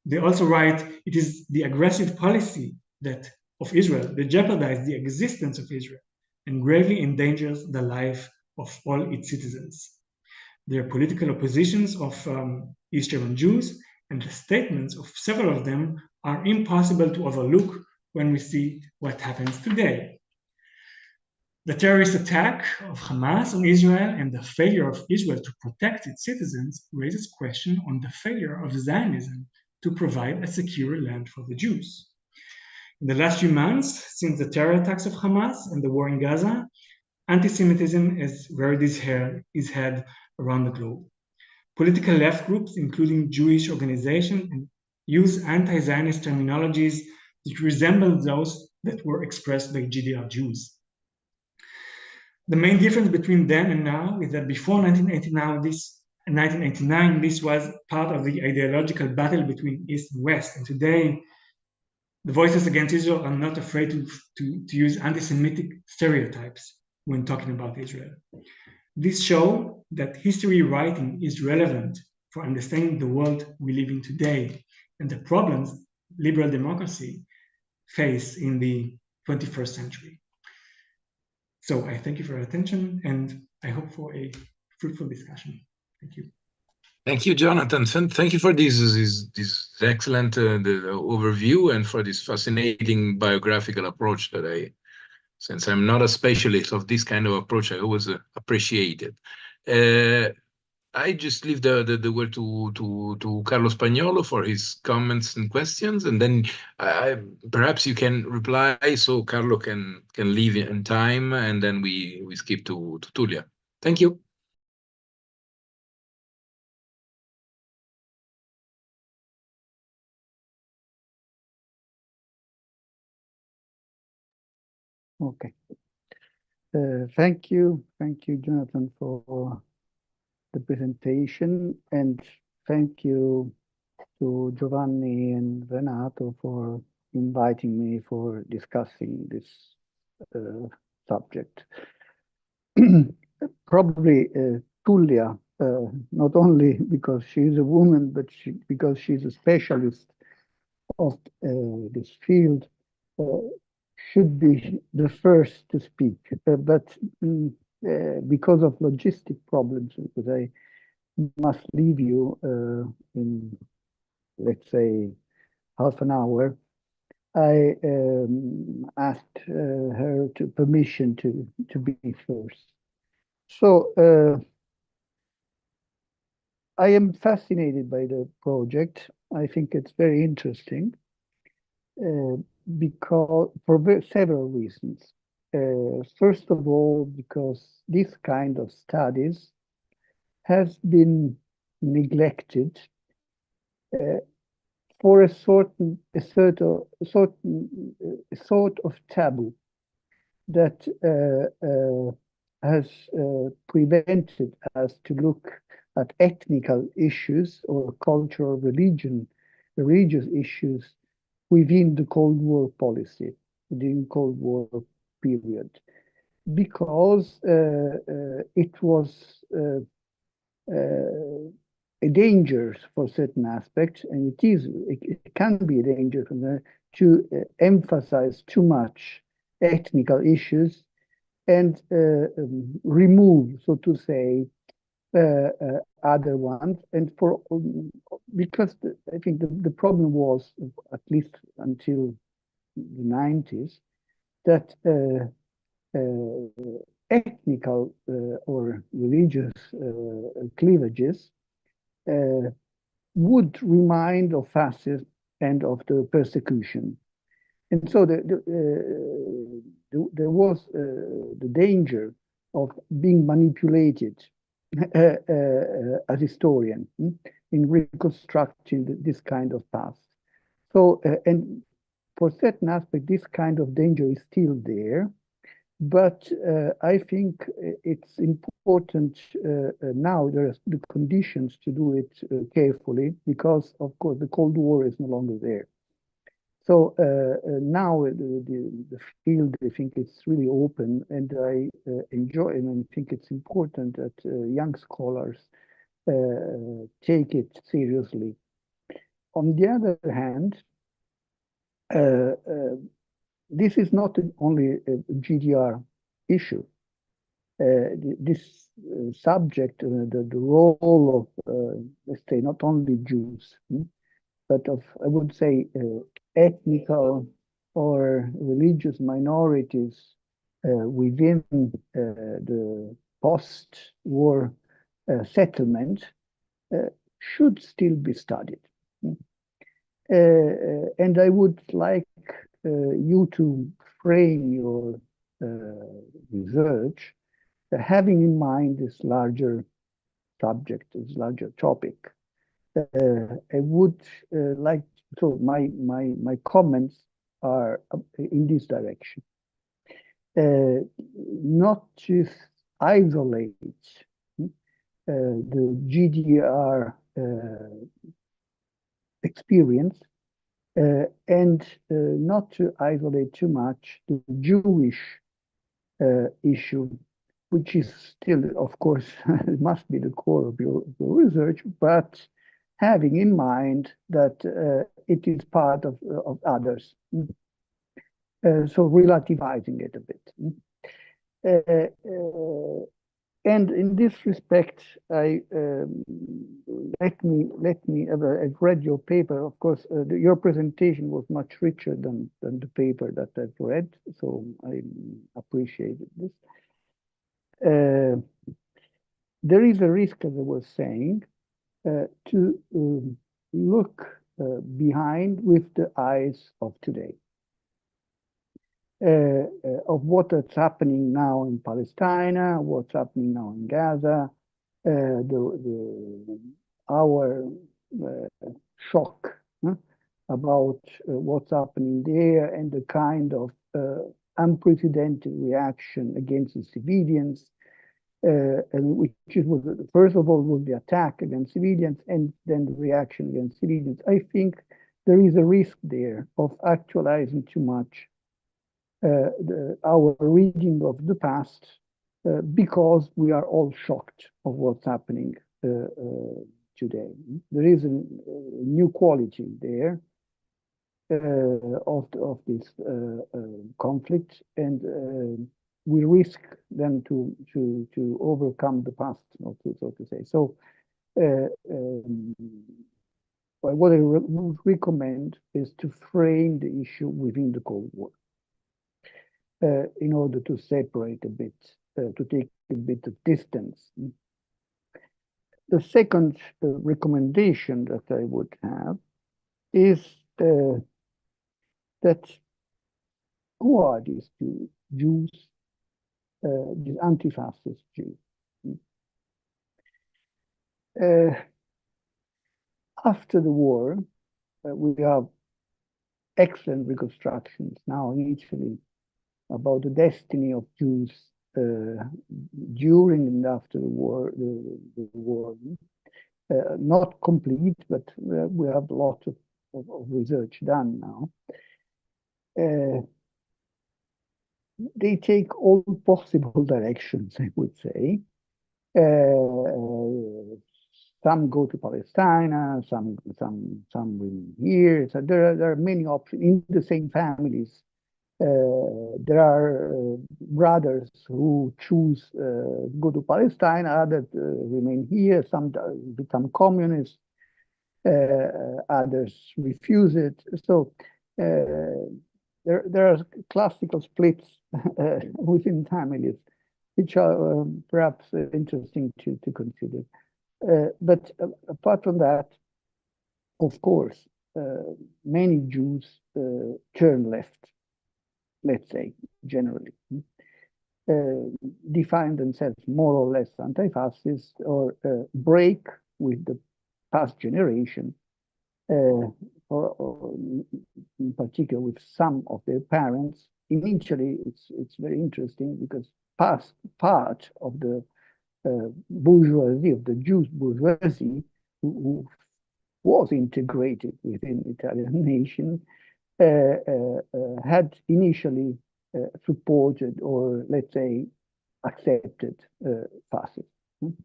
C: they also write, it is the aggressive policy of Israel that jeopardizes the existence of Israel and gravely endangers the life of all its citizens. Their political oppositions of East German Jews and the statements of several of them are impossible to overlook when we see what happens today. The terrorist attack of Hamas on Israel and the failure of Israel to protect its citizens raises question on the failure of Zionism to provide a secure land for the Jews. In the last few months, since the terror attacks of Hamas and the war in Gaza, anti-Semitism has reared its head around the globe. Political left groups, including Jewish organizations, use anti-Zionist terminologies that resemble those that were expressed by GDR Jews. The main difference between then and now is that before 1989, this was part of the ideological battle between East and West, and today the voices against Israel are not afraid to use anti-Semitic stereotypes when talking about Israel. This shows that history writing is relevant for understanding the world we live in today and the problems liberal democracy face in the 21st century. So I thank you for your attention, and I hope for a fruitful discussion. Thank you.
A: Thank you, Jonathan. Thank you for this excellent overview and for this fascinating biographical approach that since I'm not a specialist of this kind of approach, I always appreciate it. I just leave the word to Carlo Spagnolo for his comments and questions, and then perhaps you can reply so Carlo can leave in time, and then we skip to Tullia. Thank you.
D: Okay. Thank you, Jonathan, for the presentation, and thank you to Giovanni and Renato for inviting me for discussing this subject. Probably Tullia, not only because she's a woman, but because she's a specialist of this field, should be the first to speak, but because of logistic problems, because I must leave you in, let's say, half an hour, I asked her permission to be first. So I am fascinated by the project. I think it's very interesting. Because for several reasons. First of all, because this kind of studies has been neglected for a sort of taboo that has prevented us to look at ethnical issues or cultural religious issues within the Cold War policy, within Cold War period, because it was a danger for certain aspects, and it can be a danger to emphasize too much ethnical issues and remove, so to say, other ones. And because I think the problem was, at least until the 90s, that ethnical or religious cleavages would remind of fascism and of the persecution. And so there was the danger of being manipulated as a historian in reconstructing this kind of past. So, and for certain aspects, this kind of danger is still there. But I think it's important now. There are the conditions to do it carefully, because, of course, the Cold War is no longer there. So now the field, I think it's really open, and I enjoy it, and I think it's important that young scholars take it seriously. On the other hand, this is not only a GDR issue. This subject, the role of, let's say, not only Jews, but of, I would say, ethnical or religious minorities within the post-war settlement should still be studied. And I would like you to frame your research having in mind this larger subject, this larger topic. I would like, so my comments are in this direction. Not to isolate the GDR experience, and not to isolate too much the Jewish issue, which is still, of course, it must be the core of your research, but having in mind that it is part of others. So relativizing it a bit. And in this respect, I let me. I've read your paper. Of course, your presentation was much richer than the paper that I've read, so I appreciated this. There is a risk, as I was saying, to look behind with the eyes of today. Of what is happening now in Palestine, what's happening now in Gaza, our shock about what's happening there, and the kind of unprecedented reaction against the civilians, and which was, first of all, was the attack against civilians, and then the reaction against civilians. I think there is a risk there of actualizing too much our reading of the past, because we are all shocked of what's happening today. There is a new quality there of this conflict, and we risk then to overcome the past, so to say. So what I would recommend is to frame the issue within the Cold War, in order to separate a bit, to take a bit of distance. The second recommendation that I would have is that who are these Jews, these anti-fascist Jews? After the war, we have excellent reconstructions now in Italy about the destiny of Jews during and after the war. The war. Not complete, but we have a lot of research done now. They take all possible directions, I would say. Some go to Palestine, some remain here. So there are many options in the same families. There are brothers who choose go to Palestine, others remain here, some become communists, others refuse it. So there are classical splits within families, which are perhaps interesting to consider. But apart from that, of course, many Jews turn left, let's say, generally, define themselves more or less anti-fascist or break with the past generation, or in particular with some of their parents. Initially, it's very interesting because part of the bourgeoisie, of the Jewish bourgeoisie, who was integrated within the Italian nation, had initially supported or, let's say, accepted fascism.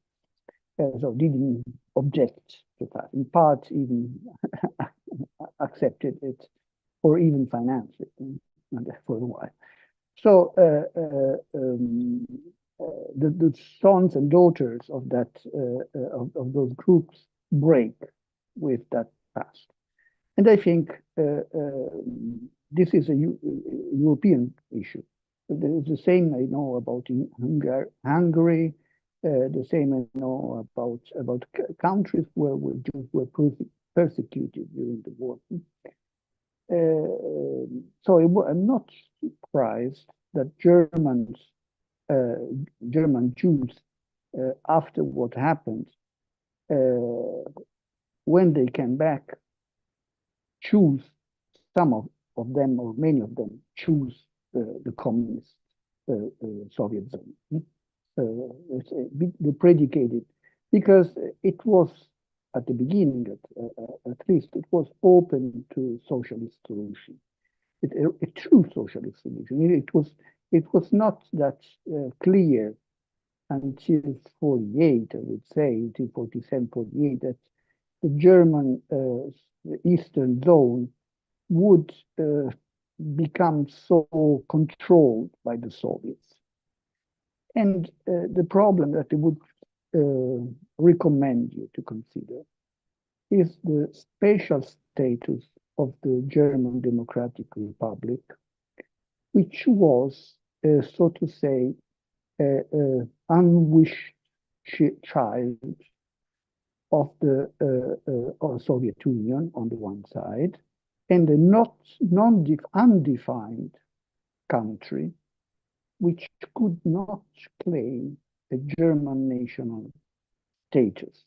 D: So didn't object to that. In part, even accepted it or even financed it for a while. So the sons and daughters of that of those groups break with that past, and I think this is a European issue. It's the same I know about in Hungary. The same I know about countries where Jews were persecuted during the war. So I'm not surprised that German Jews, after what happened, when they came back, choose, some of them or many of them choose the communist Soviet zone. They predicated, because it was at the beginning, at least, it was open to socialist solution, a true socialist solution. It was not that clear until 48, I would say, until 47, 48, that the German Eastern zone would become so controlled by the Soviets. And the problem that I would recommend you to consider is the special status of the German Democratic Republic, which was, so to say, unwished child of the Soviet Union on the one side, and a undefined country which could not claim a German national status.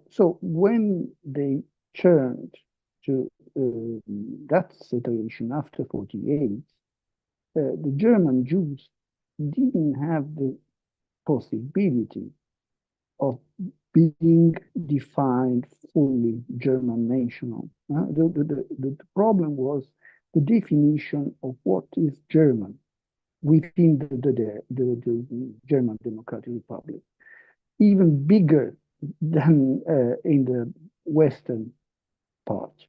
D: So when they turned to that situation after 48, the German Jews didn't have the possibility of being defined fully German national. The problem was the definition of what is German within the German Democratic Republic, even bigger than in the Western part.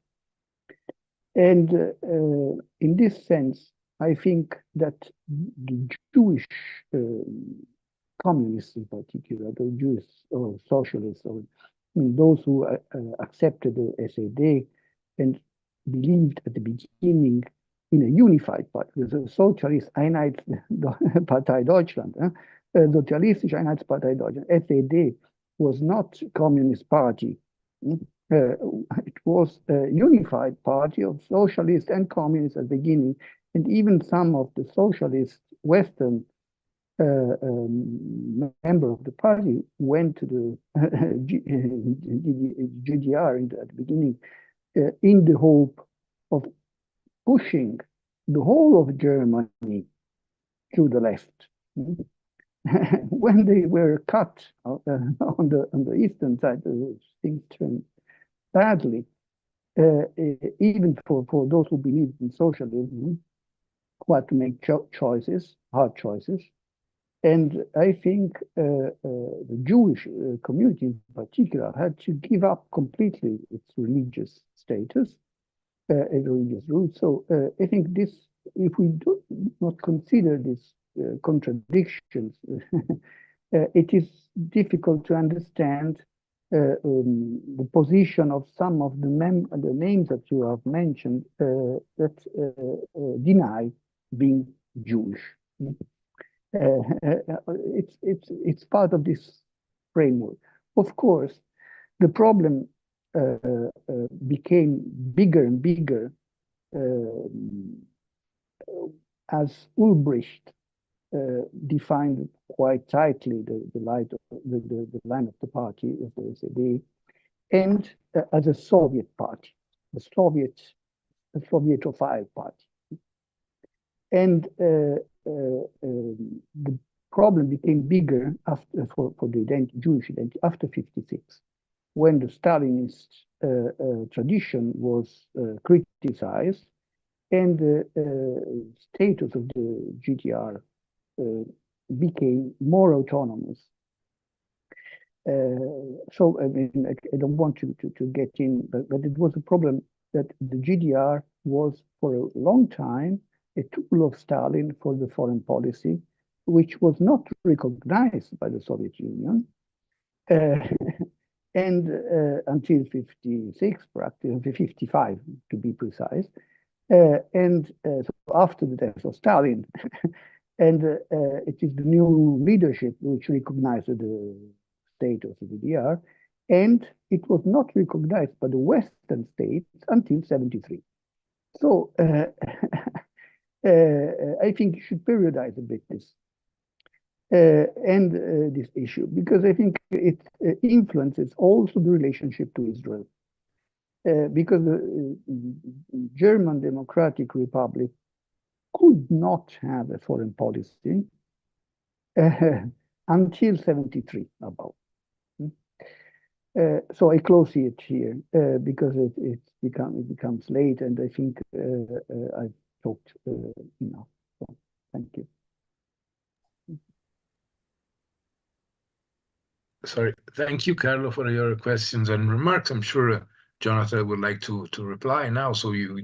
D: And in this sense, I think that the Jewish communists in particular, the Jewish or socialists, or those who accepted the SED and believed at the beginning in a unified party, the Socialist Einheitspartei Deutschland, Sozialistische Einheitspartei Deutschland, SED was not a communist party. It was a unified party of socialists and communists at the beginning, and even some of the socialist Western member of the party went to the GDR at the beginning in the hope of pushing the whole of Germany to the left. When they were cut on the eastern side, things turned badly. Even for those who believe in socialism, who had to make choices, hard choices. And I think the Jewish community in particular had to give up completely its religious status and religious roots. So I think this, if we do not consider these contradictions, it is difficult to understand the position of some of the names that you have mentioned that deny being Jewish. It's part of this framework. Of course, the problem became bigger and bigger as Ulbricht defined quite tightly the line of the party, of the SED, and as a Soviet party, a Sovietophile party. And the problem became bigger after for the Jewish identity after '56, when the Stalinist tradition was criticized, and the status of the GDR became more autonomous. So I mean, I don't want to get in, but it was a problem that the GDR was for a long time a tool of Stalin for the foreign policy, which was not recognized by the Soviet Union. And until '56, practically '55 to be precise. So after the death of Stalin, and it is the new leadership which recognized the status of the DDR, and it was not recognized by the Western states until '73. So I think you should periodize a bit this this issue, because I think it influences also the relationship to Israel. Because the German Democratic Republic could not have a foreign policy until '73 about. So I close it here because it becomes late, and I think I've talked enough. So thank you.
A: Sorry, thank you, Carlo, for your questions and remarks. I'm sure Jonathan would like to reply now. So you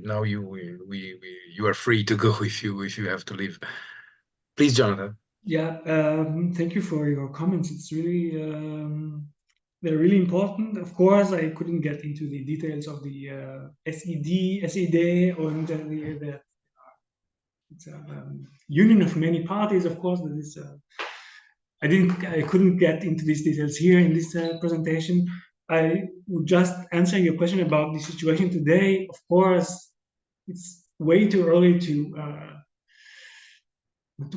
A: are free to go if you have to leave. Please, Jonathan.
C: Yeah, thank you for your comments. It's really they're really important. Of course, I couldn't get into the details of the SED, and the it's a union of many parties. Of course, that is. I couldn't get into these details here in this presentation. I would just answer your question about the situation today. Of course, it's way too early to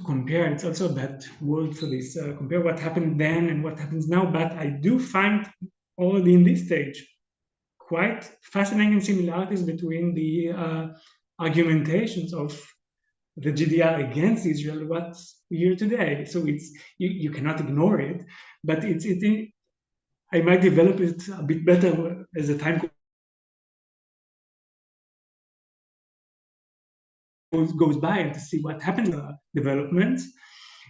C: compare. It's also a bad word for this. Compare what happened then and what happens now. But I do find already in this stage quite fascinating similarities between the argumentations of the GDR against Israel, what's here today. So it's you cannot ignore it, but I might develop it a bit better as the time goes by, and to see what happens in developments.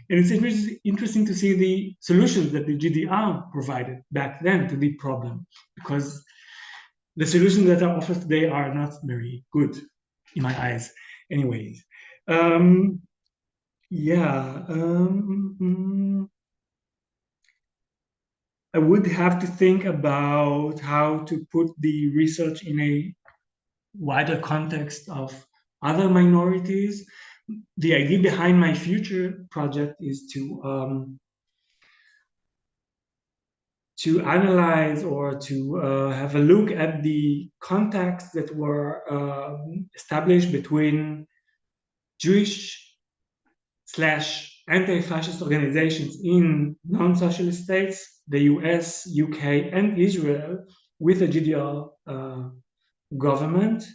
C: And it's interesting to see the solutions that the GDR provided back then to the problem, because the solutions that are offered today are not very good in my eyes. Anyways, I would have to think about how to put the research in a wider context of other minorities. The idea behind my future project is to analyze or to have a look at the contacts that were established between Jewish/anti-fascist organizations in non-socialist states, the US, UK, and Israel, with the GDR government,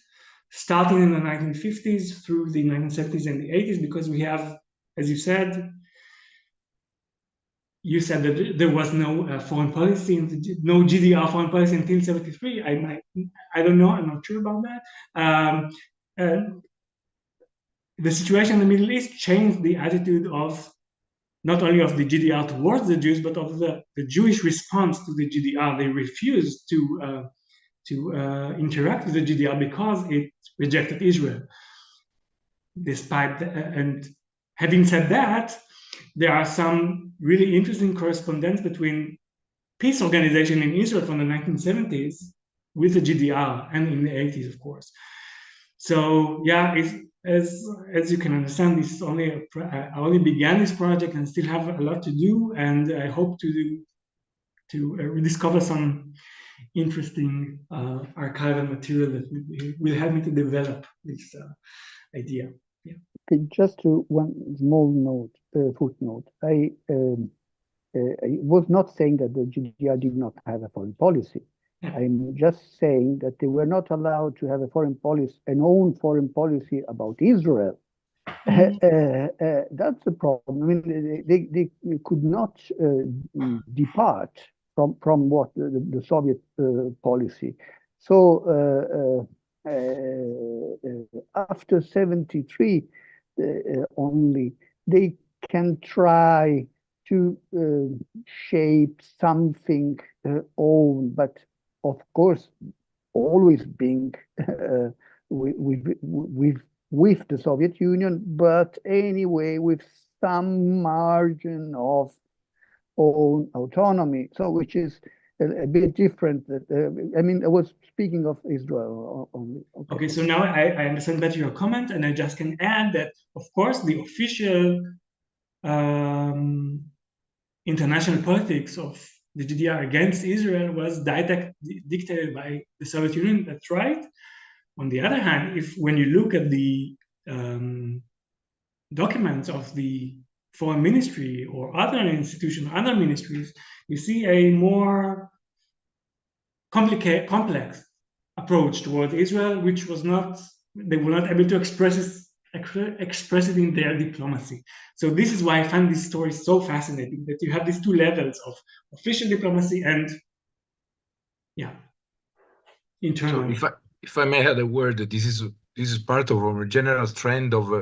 C: starting in the 1950s through the 1970s and the 80s, because we have as you said that there was no foreign policy, no GDR foreign policy until 1973. I don't know, I'm not sure about that. The situation in the Middle East changed the attitude of not only of the GDR towards the Jews, but of the Jewish response to the GDR. They refused to interact with the GDR because it rejected Israel. And having said that, there are some really interesting correspondence between peace organization in Israel from the 1970s with the GDR and in the 80s, of course. So yeah, as you can understand, this is only I only began this project and still have a lot to do, and I hope to rediscover some interesting archival material that will help me to develop this idea. Yeah.
D: Okay, just to one small note, footnote. I was not saying that the GDR did not have a foreign policy. I'm just saying that they were not allowed to have a foreign policy, an own foreign policy about Israel. That's the problem. I mean, they could not depart from what the Soviet policy. So after 73 only, they can try to shape something own, but of course, always being with the Soviet Union, but anyway, with some margin of own autonomy. So, which is a bit different. I mean, I was speaking of Israel only.
C: Okay, so now I understand better your comment, and I just can add that, of course, the official international politics of the GDR against Israel was dictated by the Soviet Union. That's right. On the other hand, when you look at the documents of the foreign ministry or other institutions, other ministries, you see a more complex approach towards Israel, which was not, they were not able to express it in their diplomacy. So this is why I find this story so fascinating, that you have these two levels of official diplomacy and, yeah, internal.
A: So if I may add a word, this is part of our general trend of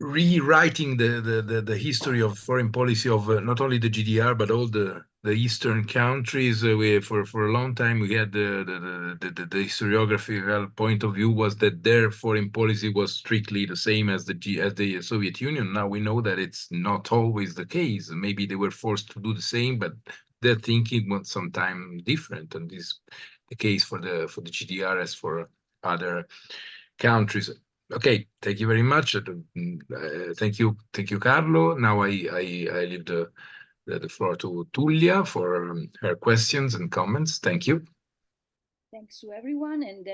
A: rewriting the history of foreign policy of not only the GDR but all the Eastern countries. For a long time we had the historiographical point of view was that their foreign policy was strictly the same as the Soviet Union. Now we know that it's not always the case. Maybe they were forced to do the same, but their thinking was sometimes different, and this is the case for the GDR as for other countries. Okay, thank you very much. Thank you, Carlo. Now I leave the floor to Tullia for her questions and comments. Thank you.
E: Thanks to everyone, and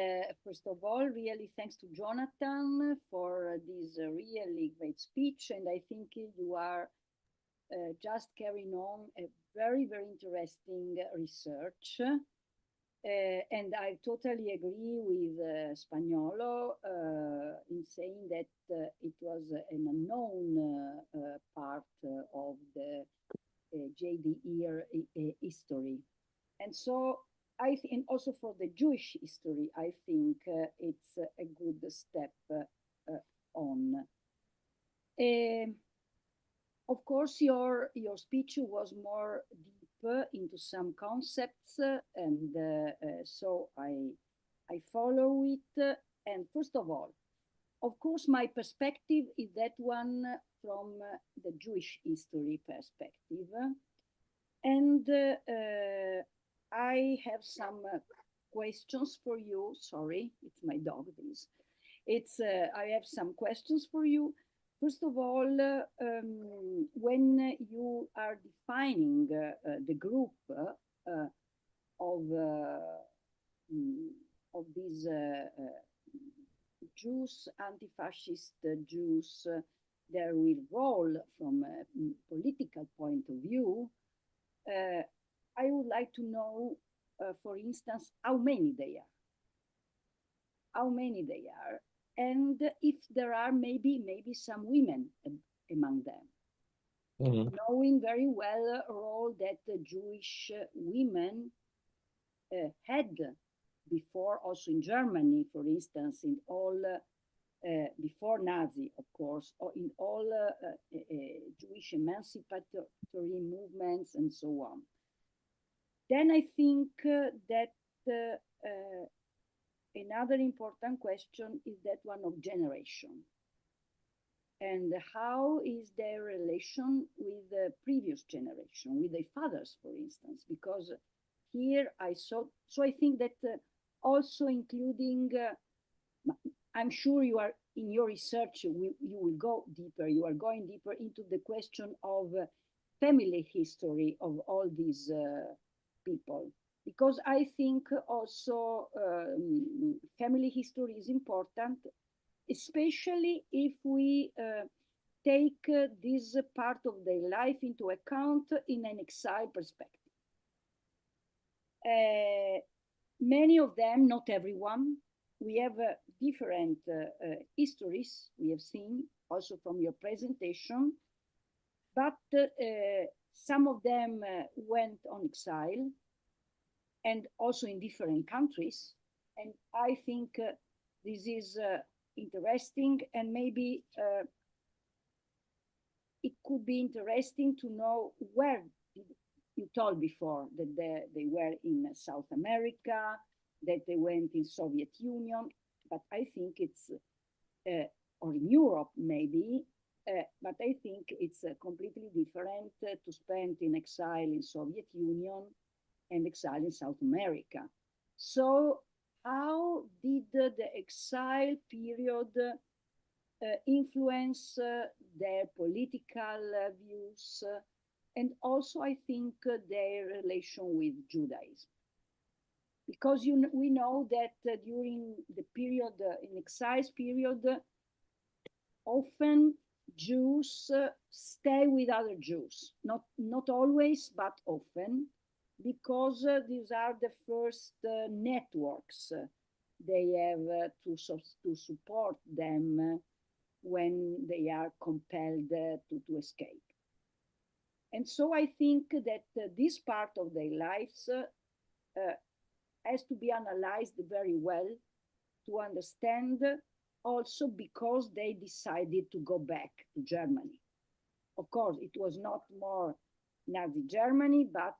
E: first of all, really thanks to Jonathan for this really great speech. And I think you are just carrying on a very, very interesting research. And I totally agree with Spagnolo in saying that it was an unknown part of the JDR history. And so and also for the Jewish history, I think it's a good step on. Of course, your speech was more deep into some concepts, and so I follow it. And first of all, of course, my perspective is that one from the Jewish history perspective. And I have some questions for you. Sorry, it's my dog. I have some questions for you. First of all, when you are defining the group of these Jews, anti-fascist Jews, their role from a political point of view, I would like to know, for instance, how many they are. and if there are maybe some women among them. Knowing very well a role that the Jewish women had before, also in Germany, for instance, in all, before Nazi, of course, or in all Jewish emancipatory movements and so on. Then I think that another important question is that one of generation. And how is their relation with the previous generation, with their fathers, for instance? Because here I saw, so I think that also including, I'm sure you are, in your research, you will go deeper, you are going deeper into the question of family history of all these people. Because I think also family history is important, especially if we take this part of their life into account in an exile perspective. Many of them, not everyone, we have different histories we have seen also from your presentation, but some of them went on exile and also in different countries. And I think this is interesting, and maybe it could be interesting to know where. You told before that they were in South America, that they went in Soviet Union, but I think it's, or in Europe maybe, but I think it's completely different to spend in exile in Soviet Union and exile in South America. So how did the exile period influence their political views, and also I think their relation with Judaism? Because we know that during the period, in exile period, often Jews stay with other Jews, not always, but often, because these are the first networks they have to support them when they are compelled to escape. And so I think that this part of their lives has to be analyzed very well to understand, also because they decided to go back to Germany. Of course, it was not more Nazi Germany, but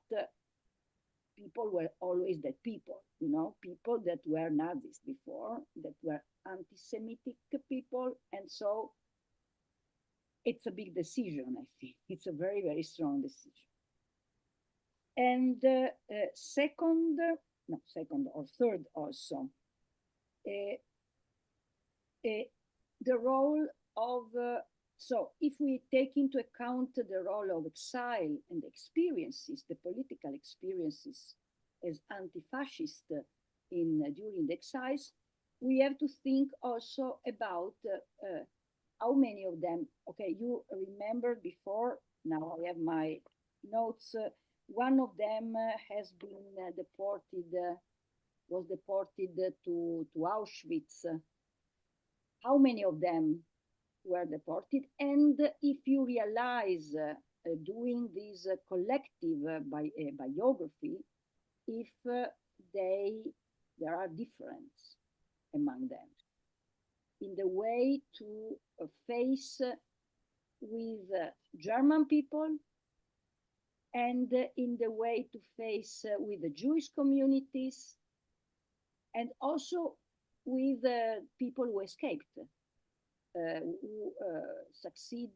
E: people were always that people, you know, people that were Nazis before, that were anti-Semitic people. And so it's a big decision, I think. It's a very, very strong decision. And second or third also, the role of, so if we take into account the role of exile and the experiences, the political experiences as anti-fascist during the exiles, we have to think also about how many of them, okay, you remember before, now I have my notes, one of them has been was deported to Auschwitz. How many of them were deported? And if you realize doing this collective biography, if there are differences among them in the way to face with German people, and in the way to face with the Jewish communities, and also with people who escaped, who succeed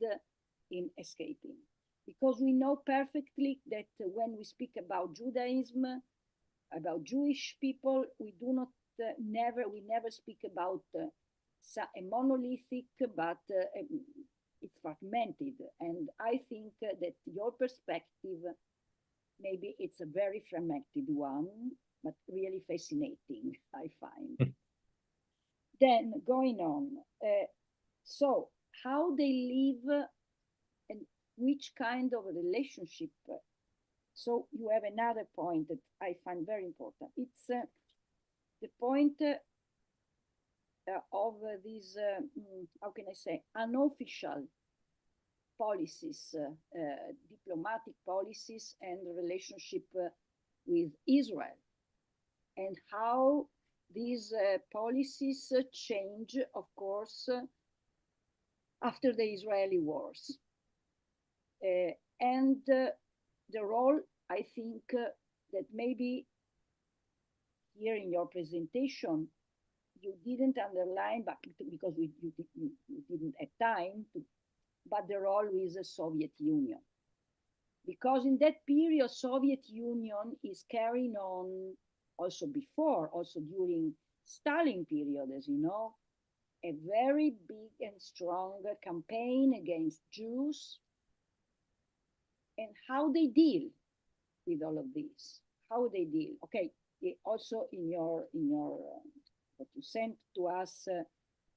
E: in escaping. Because we know perfectly that when we speak about Judaism, about Jewish people, we do not we never speak about a monolithic, but it's fragmented. And I think that your perspective, maybe it's a very fragmented one, but really fascinating, I find. Then going on, so how they live and which kind of a relationship. So you have another point that I find very important. It's the point of these, how can I say, unofficial policies, diplomatic policies and relationship with Israel, and how these policies change, of course, after the Israeli wars. And the role, I think, that maybe here in your presentation, you didn't underline, but because you didn't have time to, but the role with the Soviet Union. Because in that period, Soviet Union is carrying on also before, also during Stalin period, as you know, a very big and strong campaign against Jews, and how they deal with all of this, how they deal. Okay, also in your what you sent to us,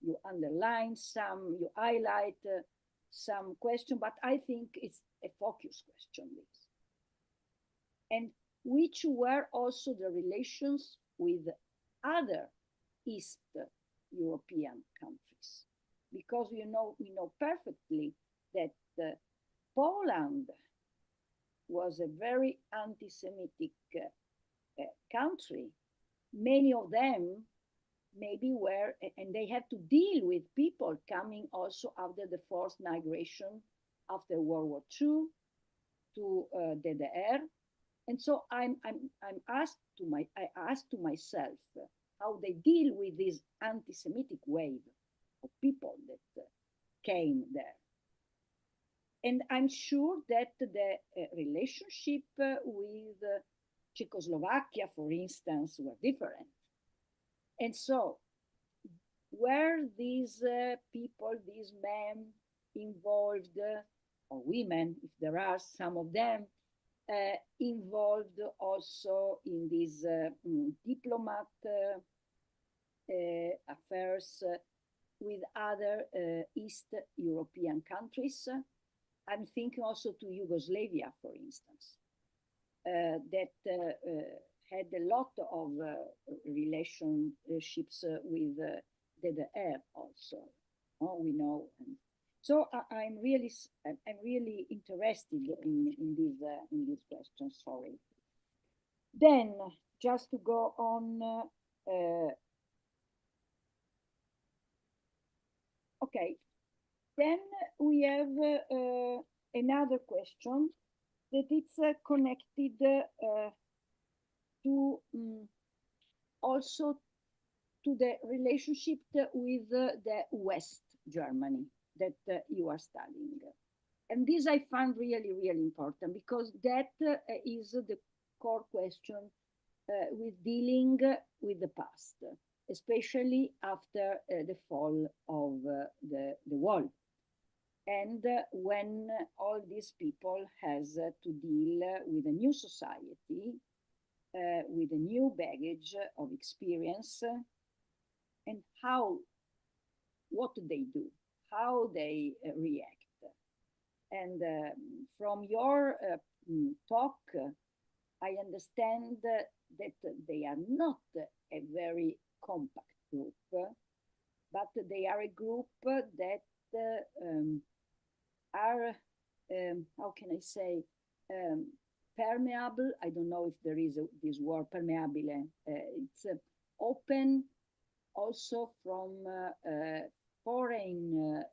E: you underline some, you highlight some question, but I think it's a focus question, this. And which were also the relations with other East European countries, because we know perfectly that Poland was a very anti-Semitic country. Many of them maybe were, and they had to deal with people coming also after the forced migration after World War II to DDR. And so I asked to myself how they deal with this anti-Semitic wave of people that came there. And I'm sure that the relationship with Czechoslovakia, for instance, were different. And so were these people, these men involved, or women, if there are some of them, involved also in these diplomat affairs with other East European countries? I'm thinking also to Yugoslavia, for instance, that had a lot of relationships with DDR also. We know. So I'm really interested in these questions. Sorry. Then just to go on. Okay. Then we have another question that it's connected to also to the relationship with the West Germany that you are studying. And this I find really, really important, because that is the core question with dealing with the past, especially after the fall of the wall. And when all these people has to deal with a new society, with a new baggage of experience, and what they do, how they react. And from your talk, I understand that they are not a very compact group, but they are a group that are, how can I say, permeable. I don't know if there is this word, permeabile. It's open also from foreign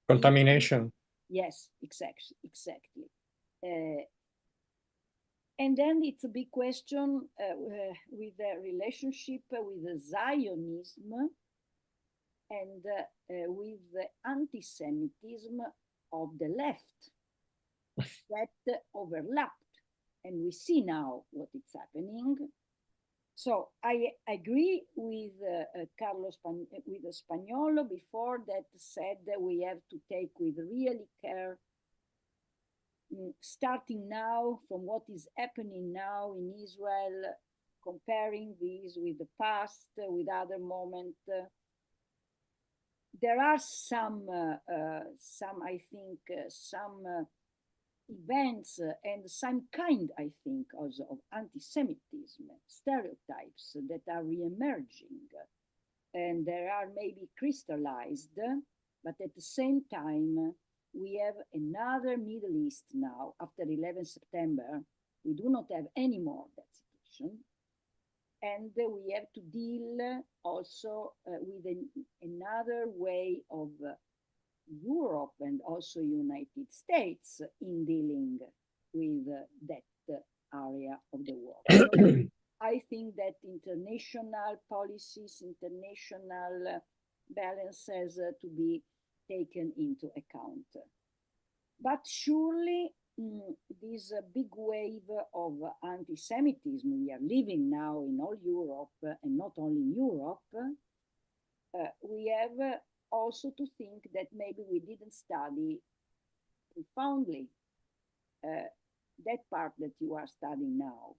B: contamination.
E: Yes, exactly. And then it's a big question with the relationship with the Zionism and with the anti-Semitism of the left that overlapped. And we see now what is happening. So I agree with Carlo with Spagnolo before that said that we have to take with really care, starting now from what is happening now in Israel, comparing these with the past, with other moments. There are some I think, some events and some kind, I think, also of anti-Semitism, stereotypes that are re-emerging. and there are maybe crystallized, but at the same time, we have another Middle East now. After 11 September, we do not have any more that situation. And we have to deal also with another way of Europe and also United States in dealing with that area of the world. So I think that international policies, international balances to be taken into account. But surely this big wave of anti-Semitism we are living now in all Europe, and not only in Europe, we have also to think that maybe we didn't study profoundly that part that you are studying now,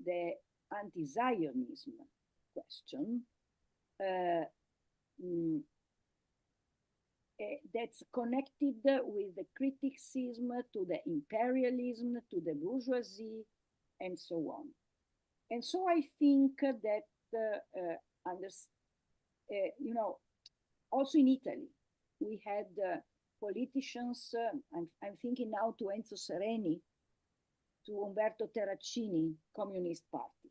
E: the anti-Zionism question, that's connected with the criticism to the imperialism, to the bourgeoisie, and so on. And so I think that, you know, also in Italy, we had politicians, I'm thinking now to Enzo Sereni, to Umberto Terracini, Communist Party.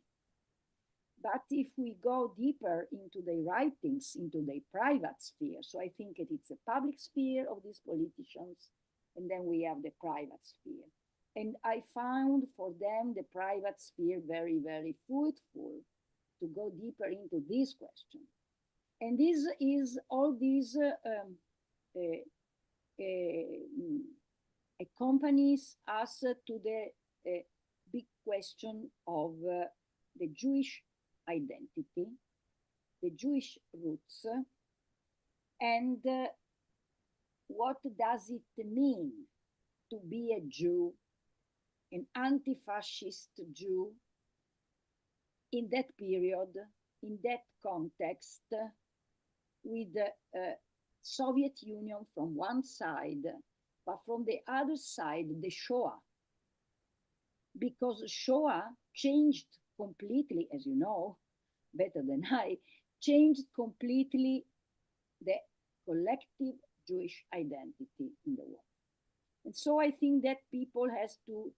E: But if we go deeper into their writings, into their private sphere, so I think it's a public sphere of these politicians, and then we have the private sphere. And I found for them the private sphere very, very fruitful to go deeper into this question. And this is all these accompanies us to the big question of the Jewish identity, the Jewish roots, and what does it mean to be a Jew, an anti-fascist Jew, in that period, in that context, with the Soviet Union from one side, but from the other side, the Shoah. Because Shoah changed completely, as you know, better than I, changed completely the collective Jewish identity in the world. And so I think that people has to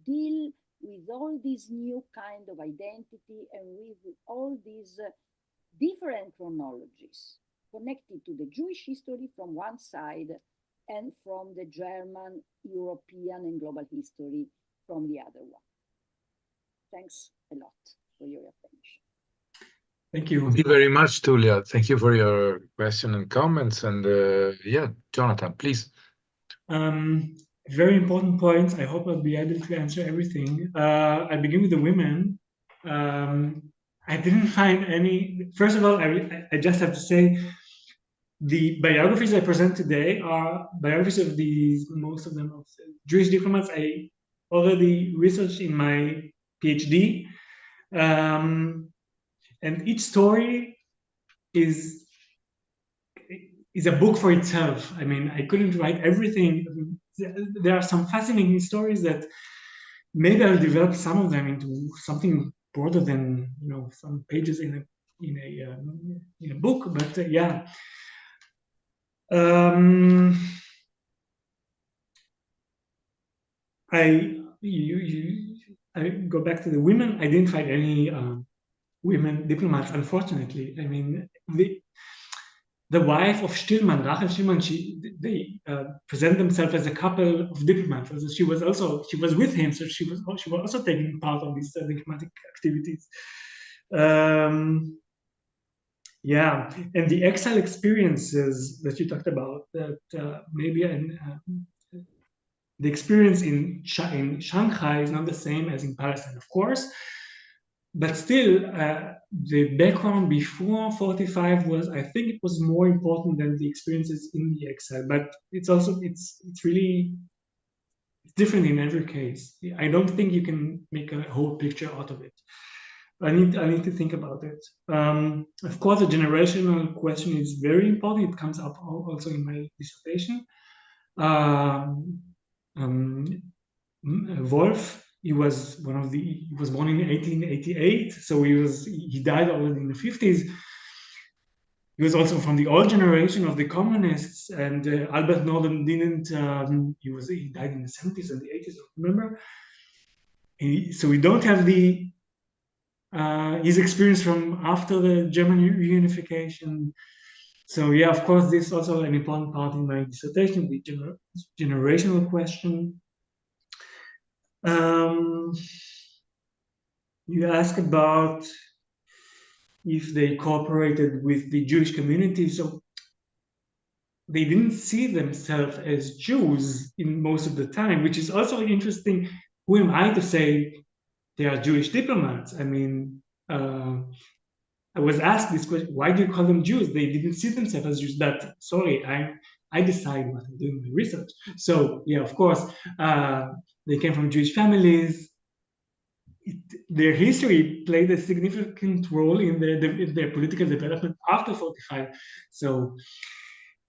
E: deal with all these new kind of identity and with all these different chronologies connected to the Jewish history from one side and from the German, European, and global history from the other one. Thanks a lot for your attention.
C: Thank you.
A: Thank you very much, Tullia. Thank you for your question and comments. And yeah, Jonathan, please.
C: Very important points. I hope I'll be able to answer everything. I begin with the women. I didn't find any. First of all, I just have to say, the biographies I present today are biographies of most of them of Jewish diplomats I already researched in my PhD. And each story is a book for itself. I mean, I couldn't write everything. There are some fascinating stories that maybe I'll develop some of them into something broader than, you know, some pages in a book. But yeah. I go back to the women. I didn't find any women diplomats, unfortunately. I mean, the wife of Stillman, Rachel Stillman, they present themselves as a couple of diplomats. So she was with him, so she was also taking part of these diplomatic activities. Yeah, and the exile experiences that you talked about, that maybe the experience in Shanghai is not the same as in Palestine, of course, but still, the background before 45 was, I think it was more important than the experiences in the exile, but it's also, it's really different in every case. I don't think you can make a whole picture out of it. I need to think about it. Of course, the generational question is very important. It comes up also in my dissertation. Wolf, he was born in 1888, so he died already in the 50s. he was also from the old generation of the communists, and Albert Norden didn't. He died in the 70s and the 80s. I remember. So we don't have the his experience from after the German reunification. So yeah, of course, this is also an important part in my dissertation, the generational question. You ask about if they cooperated with the Jewish community. So they didn't see themselves as Jews in most of the time, which is also interesting. Who am I to say they are Jewish diplomats? I mean, I was asked this question, why do you call them Jews? They didn't see themselves as Jews. That, sorry, I decide what I'm doing my research. So yeah, of course, they came from Jewish families. Their history played a significant role in their political development after 45. So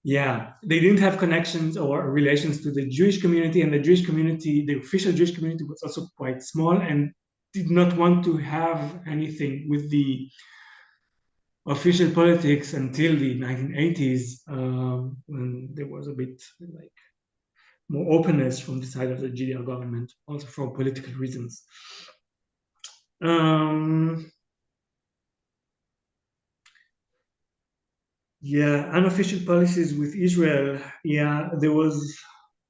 C: yeah, they didn't have connections or relations to the Jewish community, and the Jewish community, the official Jewish community, was also quite small and did not want to have anything with the official politics until the 1980s, when there was a bit like more openness from the side of the GDR government, also for political reasons. Yeah, unofficial policies with Israel. Yeah, there was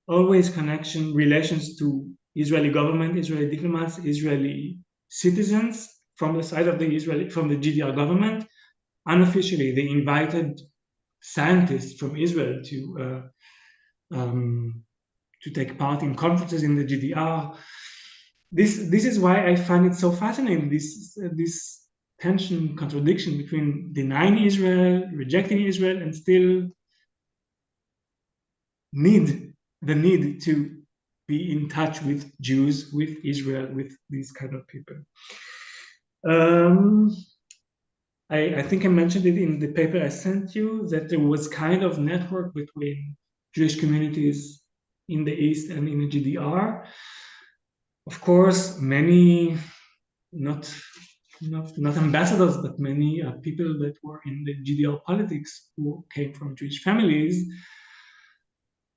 C: always relations to Israeli government, Israeli diplomats, Israeli citizens from the side of the GDR government. Unofficially, they invited scientists from Israel to take part in conferences in the GDR. This is why I find it so fascinating, this tension, contradiction between denying Israel, rejecting Israel, and still the need to be in touch with Jews, with Israel, with these kind of people. I think I mentioned it in the paper I sent you, that there was kind of network between Jewish communities in the East and in the GDR. Of course, many, not ambassadors, but many people that were in the GDR politics who came from Jewish families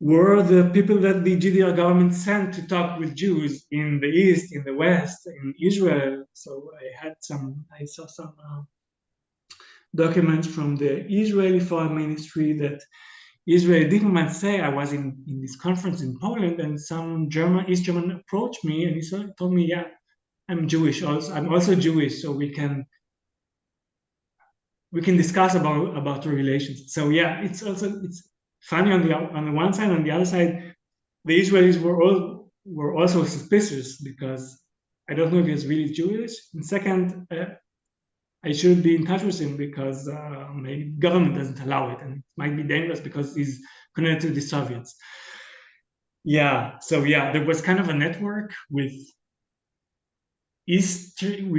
C: were the people that the GDR government sent to talk with Jews in the East, in the West, in Israel. So I saw some documents from the Israeli Foreign Ministry that Israeli diplomats say, I was in this conference in Poland, and some East German approached me, and he told me, yeah, I'm Jewish also. I'm also Jewish, so we can discuss about the relations. So yeah, it's funny on the one side. On the other side, the Israelis were also suspicious, because I don't know if he's really Jewish. And second, I should be in touch with him because my government doesn't allow it, and it might be dangerous because he's connected to the Soviets. Yeah, so yeah, there was kind of a network with East European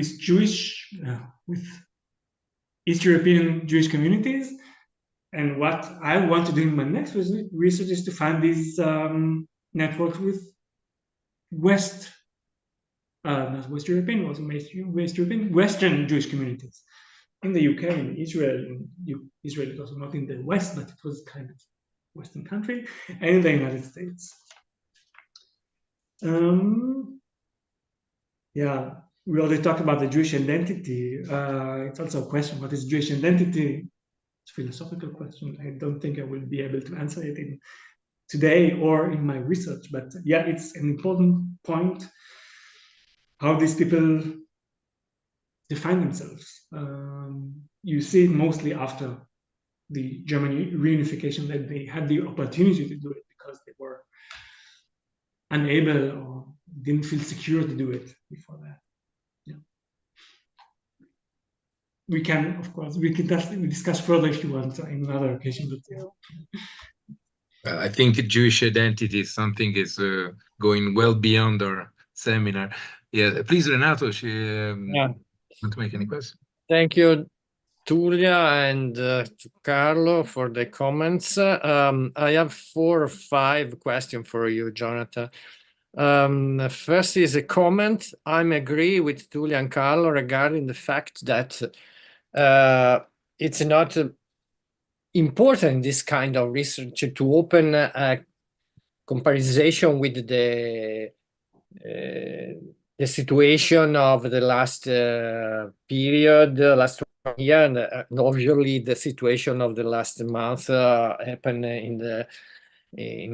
C: Jewish communities, and what I want to do in my next research is to find these networks with not West European, also West European, Western Jewish communities in the UK, in Israel. Israel is also not in the West, but it was kind of Western country, and in the United States. Yeah, we already talked about the Jewish identity. It's also a question: what is Jewish identity? It's a philosophical question. I don't think I will be able to answer it today or in my research, but yeah, it's an important point how these people define themselves. You see it mostly after the German reunification, that they had the opportunity to do it because they were unable or didn't feel secure to do it before that. Yeah. We can, of course, we can discuss further if you want in another occasion. But yeah.
A: I think Jewish identity is something is going well beyond our seminar. Yeah, please, Renato, want to make any questions?
B: Thank you, Tullia, and to Carlo for the comments. I have 4 or 5 questions for you, Jonathan. First is a comment. I agree with Tullia and Carlo regarding the fact that it's not important in this kind of research to open a comparison with the situation of the last period, last 1 year, and obviously the situation of the last month happened in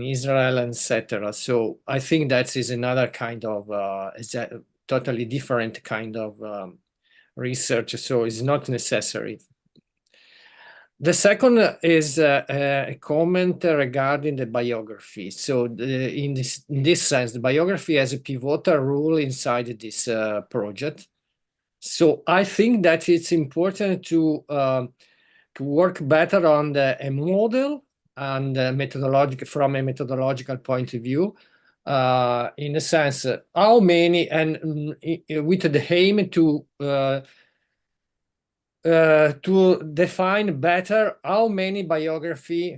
B: Israel, etc. So I think that is another kind of it's a totally different kind of research. So it's not necessary. The second is a comment regarding the biography. So in this sense, the biography has a pivotal role inside this project. So I think that it's important to work better on a model and from a methodological point of view, in the sense how many, and with the aim to define better how many biography,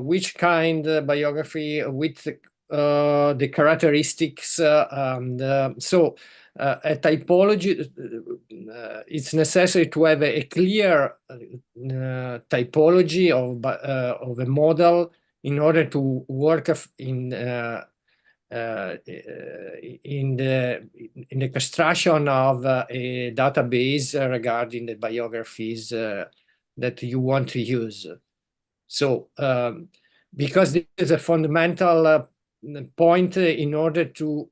B: which kind of biography, with the characteristics, so a typology. It's necessary to have a clear typology of a model in order to work in the construction of a database regarding the biographies that you want to use. So because this is a fundamental point in order to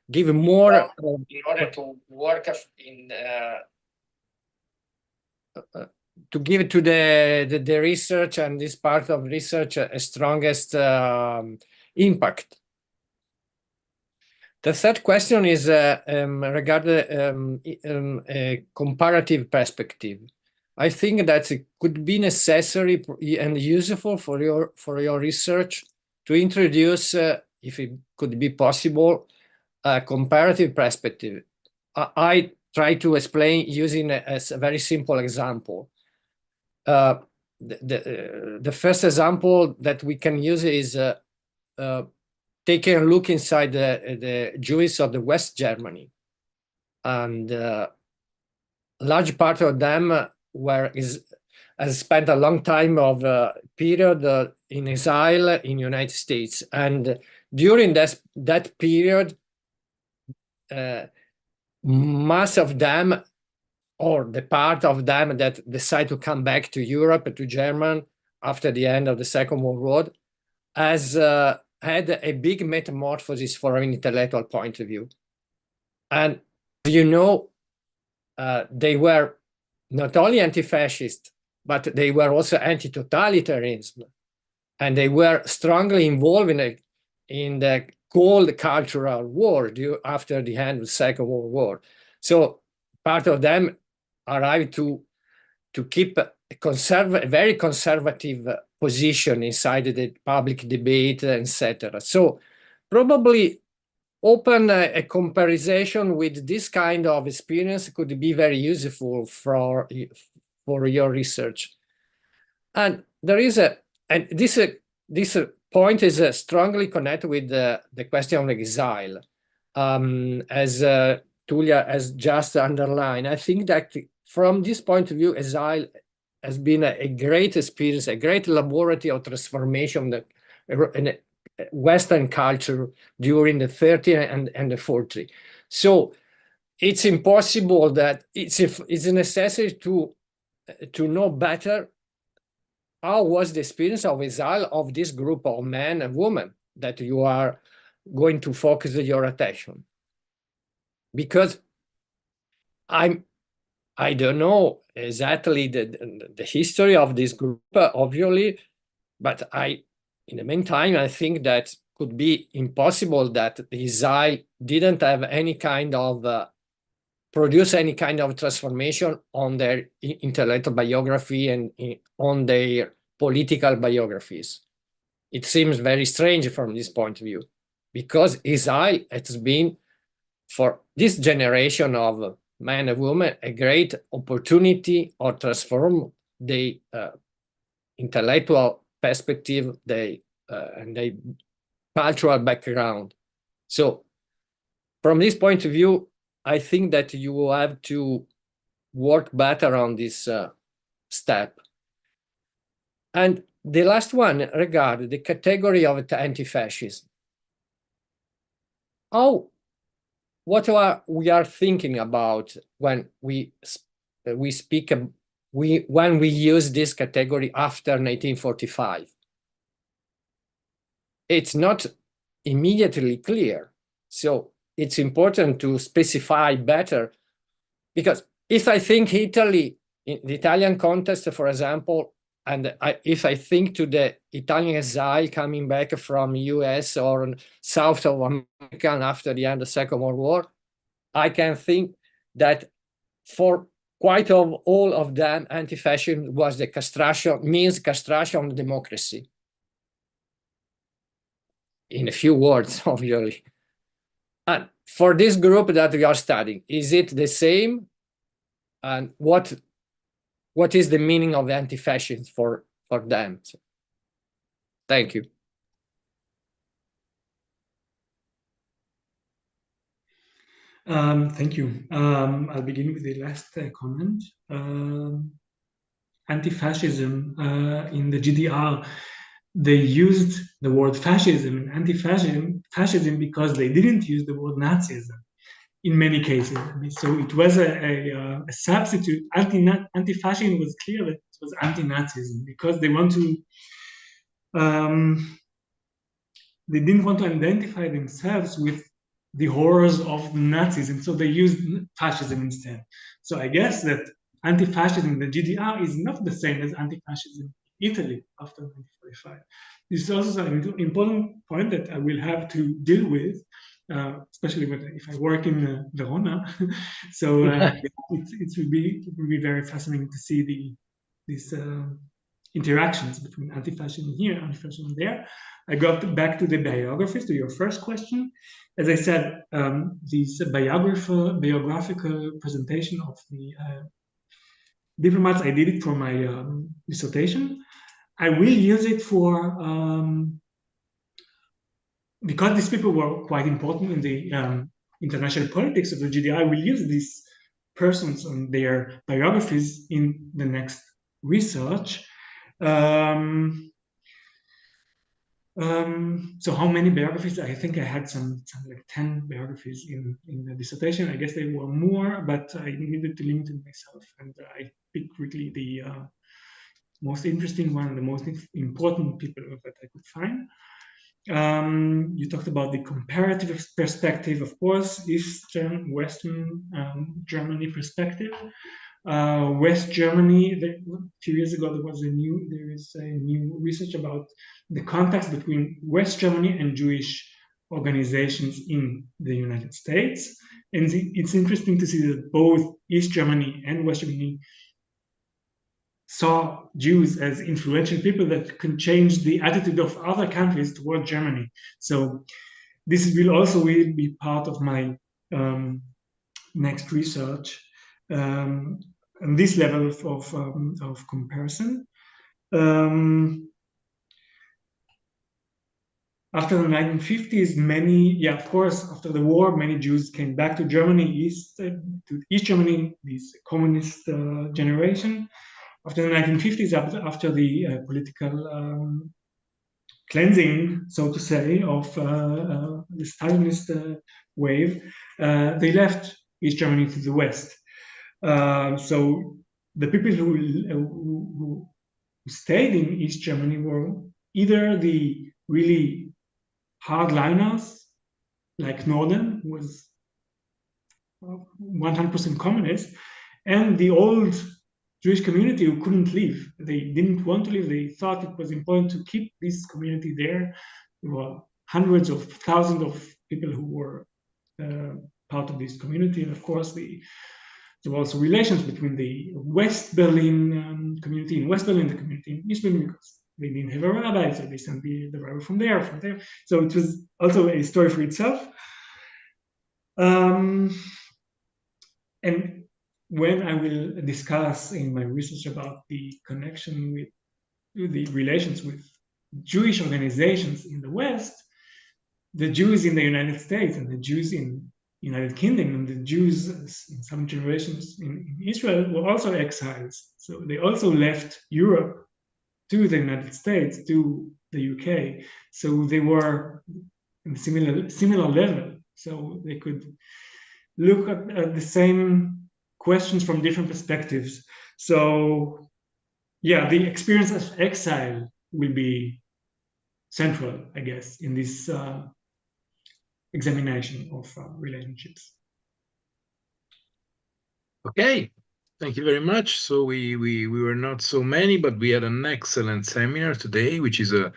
B: give more, in order to work in to give to the research and this part of research a strongest impact. The third question is regarding a comparative perspective. I think that it could be necessary and useful for your research to introduce, if it could be possible, a comparative perspective. I try to explain using a very simple example. The first example that we can use is taking a look inside the Jews of the West Germany, and large part of them has spent a long time of period in exile in United States, and during that period, most of them, or the part of them that decide to come back to Europe, to Germany after the end of the Second World War, has had a big metamorphosis from an intellectual point of view. And you know, they were not only anti-fascist, but they were also anti-totalitarianism, and they were strongly involved in the Cold Cultural War after the end of the Second World War. So part of them arrived to keep a very conservative position inside the public debate, etc. So probably open a comparison with this kind of experience could be very useful for your research. And there is this point is strongly connected with the question of exile, as Tullia has just underlined. I think that from this point of view, exile has been a great experience, a great laboratory of transformation in Western culture during the 30s and the 40s. So it's impossible that it's necessary to know better how was the experience of exile of this group of men and women that you are going to focus your attention. Because I don't know exactly the history of this group, obviously, but in the meantime, I think that could be impossible that exile didn't have any kind of produce any kind of transformation on their intellectual biography and on their political biographies. It seems very strange from this point of view, because exile has been, for this generation of men and women, a great opportunity to transform the intellectual perspective, and the cultural background. So from this point of view, I think that you will have to work better on this step. And the last one regard the category of anti-fascism. What we are thinking about when we speak when we use this category after 1945? It's not immediately clear. So it's important to specify better, because if I think Italy, in the Italian context, for example, and if I think to the Italian exile coming back from US or South of America after the end of the Second World War, I can think that for quite all of them, anti-fascism was the castration of democracy. In a few words, obviously. And for this group that we are studying, is it the same? And what is the meaning of anti-fascism for them? So, thank you.
C: Thank you. I'll begin with the last comment. Anti-fascism in the GDR, they used the word fascism and anti-fascism because they didn't use the word Nazism in many cases. I mean, so it was a substitute. Anti-fascism was clear that it was anti-Nazism because they want to. They didn't want to identify themselves with the horrors of Nazism, so they used fascism instead. So I guess that anti-fascism in the GDR is not the same as anti-fascism in Italy after 1945. This is also an important point that I will have to deal with, especially if I work in Verona. So it will be very fascinating to see these interactions between anti-fascism here and anti-fascism there. I got back to the biographies, to your first question. As I said, this biographical presentation of the diplomats, I did it for my dissertation. I will use it for, because these people were quite important in the international politics of the GDR, I will use these persons and their biographies in the next research. So how many biographies? I think I had some like 10 biographies in the dissertation. I guess there were more, but I needed to limit it myself, and I picked quickly the most interesting one, the most important people that I could find. You talked about the comparative perspective, of course, Eastern, Western Germany perspective. West Germany, a few years ago, there is a new research about the contacts between West Germany and Jewish organizations in the United States. And it's interesting to see that both East Germany and West Germany saw Jews as influential people that can change the attitude of other countries toward Germany. So this will also be part of my next research. On this level of comparison. After the 1950s, of course, after the war, many Jews came back to Germany, to East Germany, this communist generation. After the 1950s, after the political cleansing, so to say, of the Stalinist wave, they left East Germany to the West. So the people who stayed in East Germany were either the really hardliners, like Norden, who was 100% communist, and the old Jewish community who couldn't leave. They didn't want to leave. They thought it was important to keep this community there. There were hundreds of thousands of people who were part of this community, and of course there were also relations between the West Berlin community in West Berlin, the community in East Berlin, because they didn't have a rabbi, so they sent the rabbi from there. So it was also a story for itself. And when I will discuss in my research about the connection with the relations with Jewish organizations in the West, the Jews in the United States and the Jews in United Kingdom and the Jews in some generations in Israel were also exiles. So they also left Europe to the United States, to the UK. So they were in similar level. So they could look at the same questions from different perspectives. So yeah, the experience of exile will be central, I guess, in this examination of relationships.
A: Okay, thank you very much. So we were not so many, but we had an excellent seminar today, which is a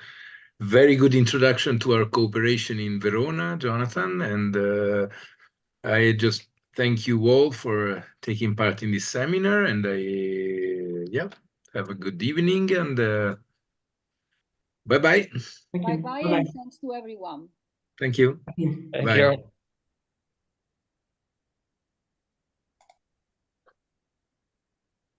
A: very good introduction to our cooperation in Verona, Jonathan. And I just thank you all for taking part in this seminar. And yeah, have a good evening and bye-bye.
C: Thank you.
E: Bye-bye,
C: Bye-bye.
E: and thanks to everyone.
A: Thank you.
C: Thank you.
B: Thank
A: Bye.
B: you.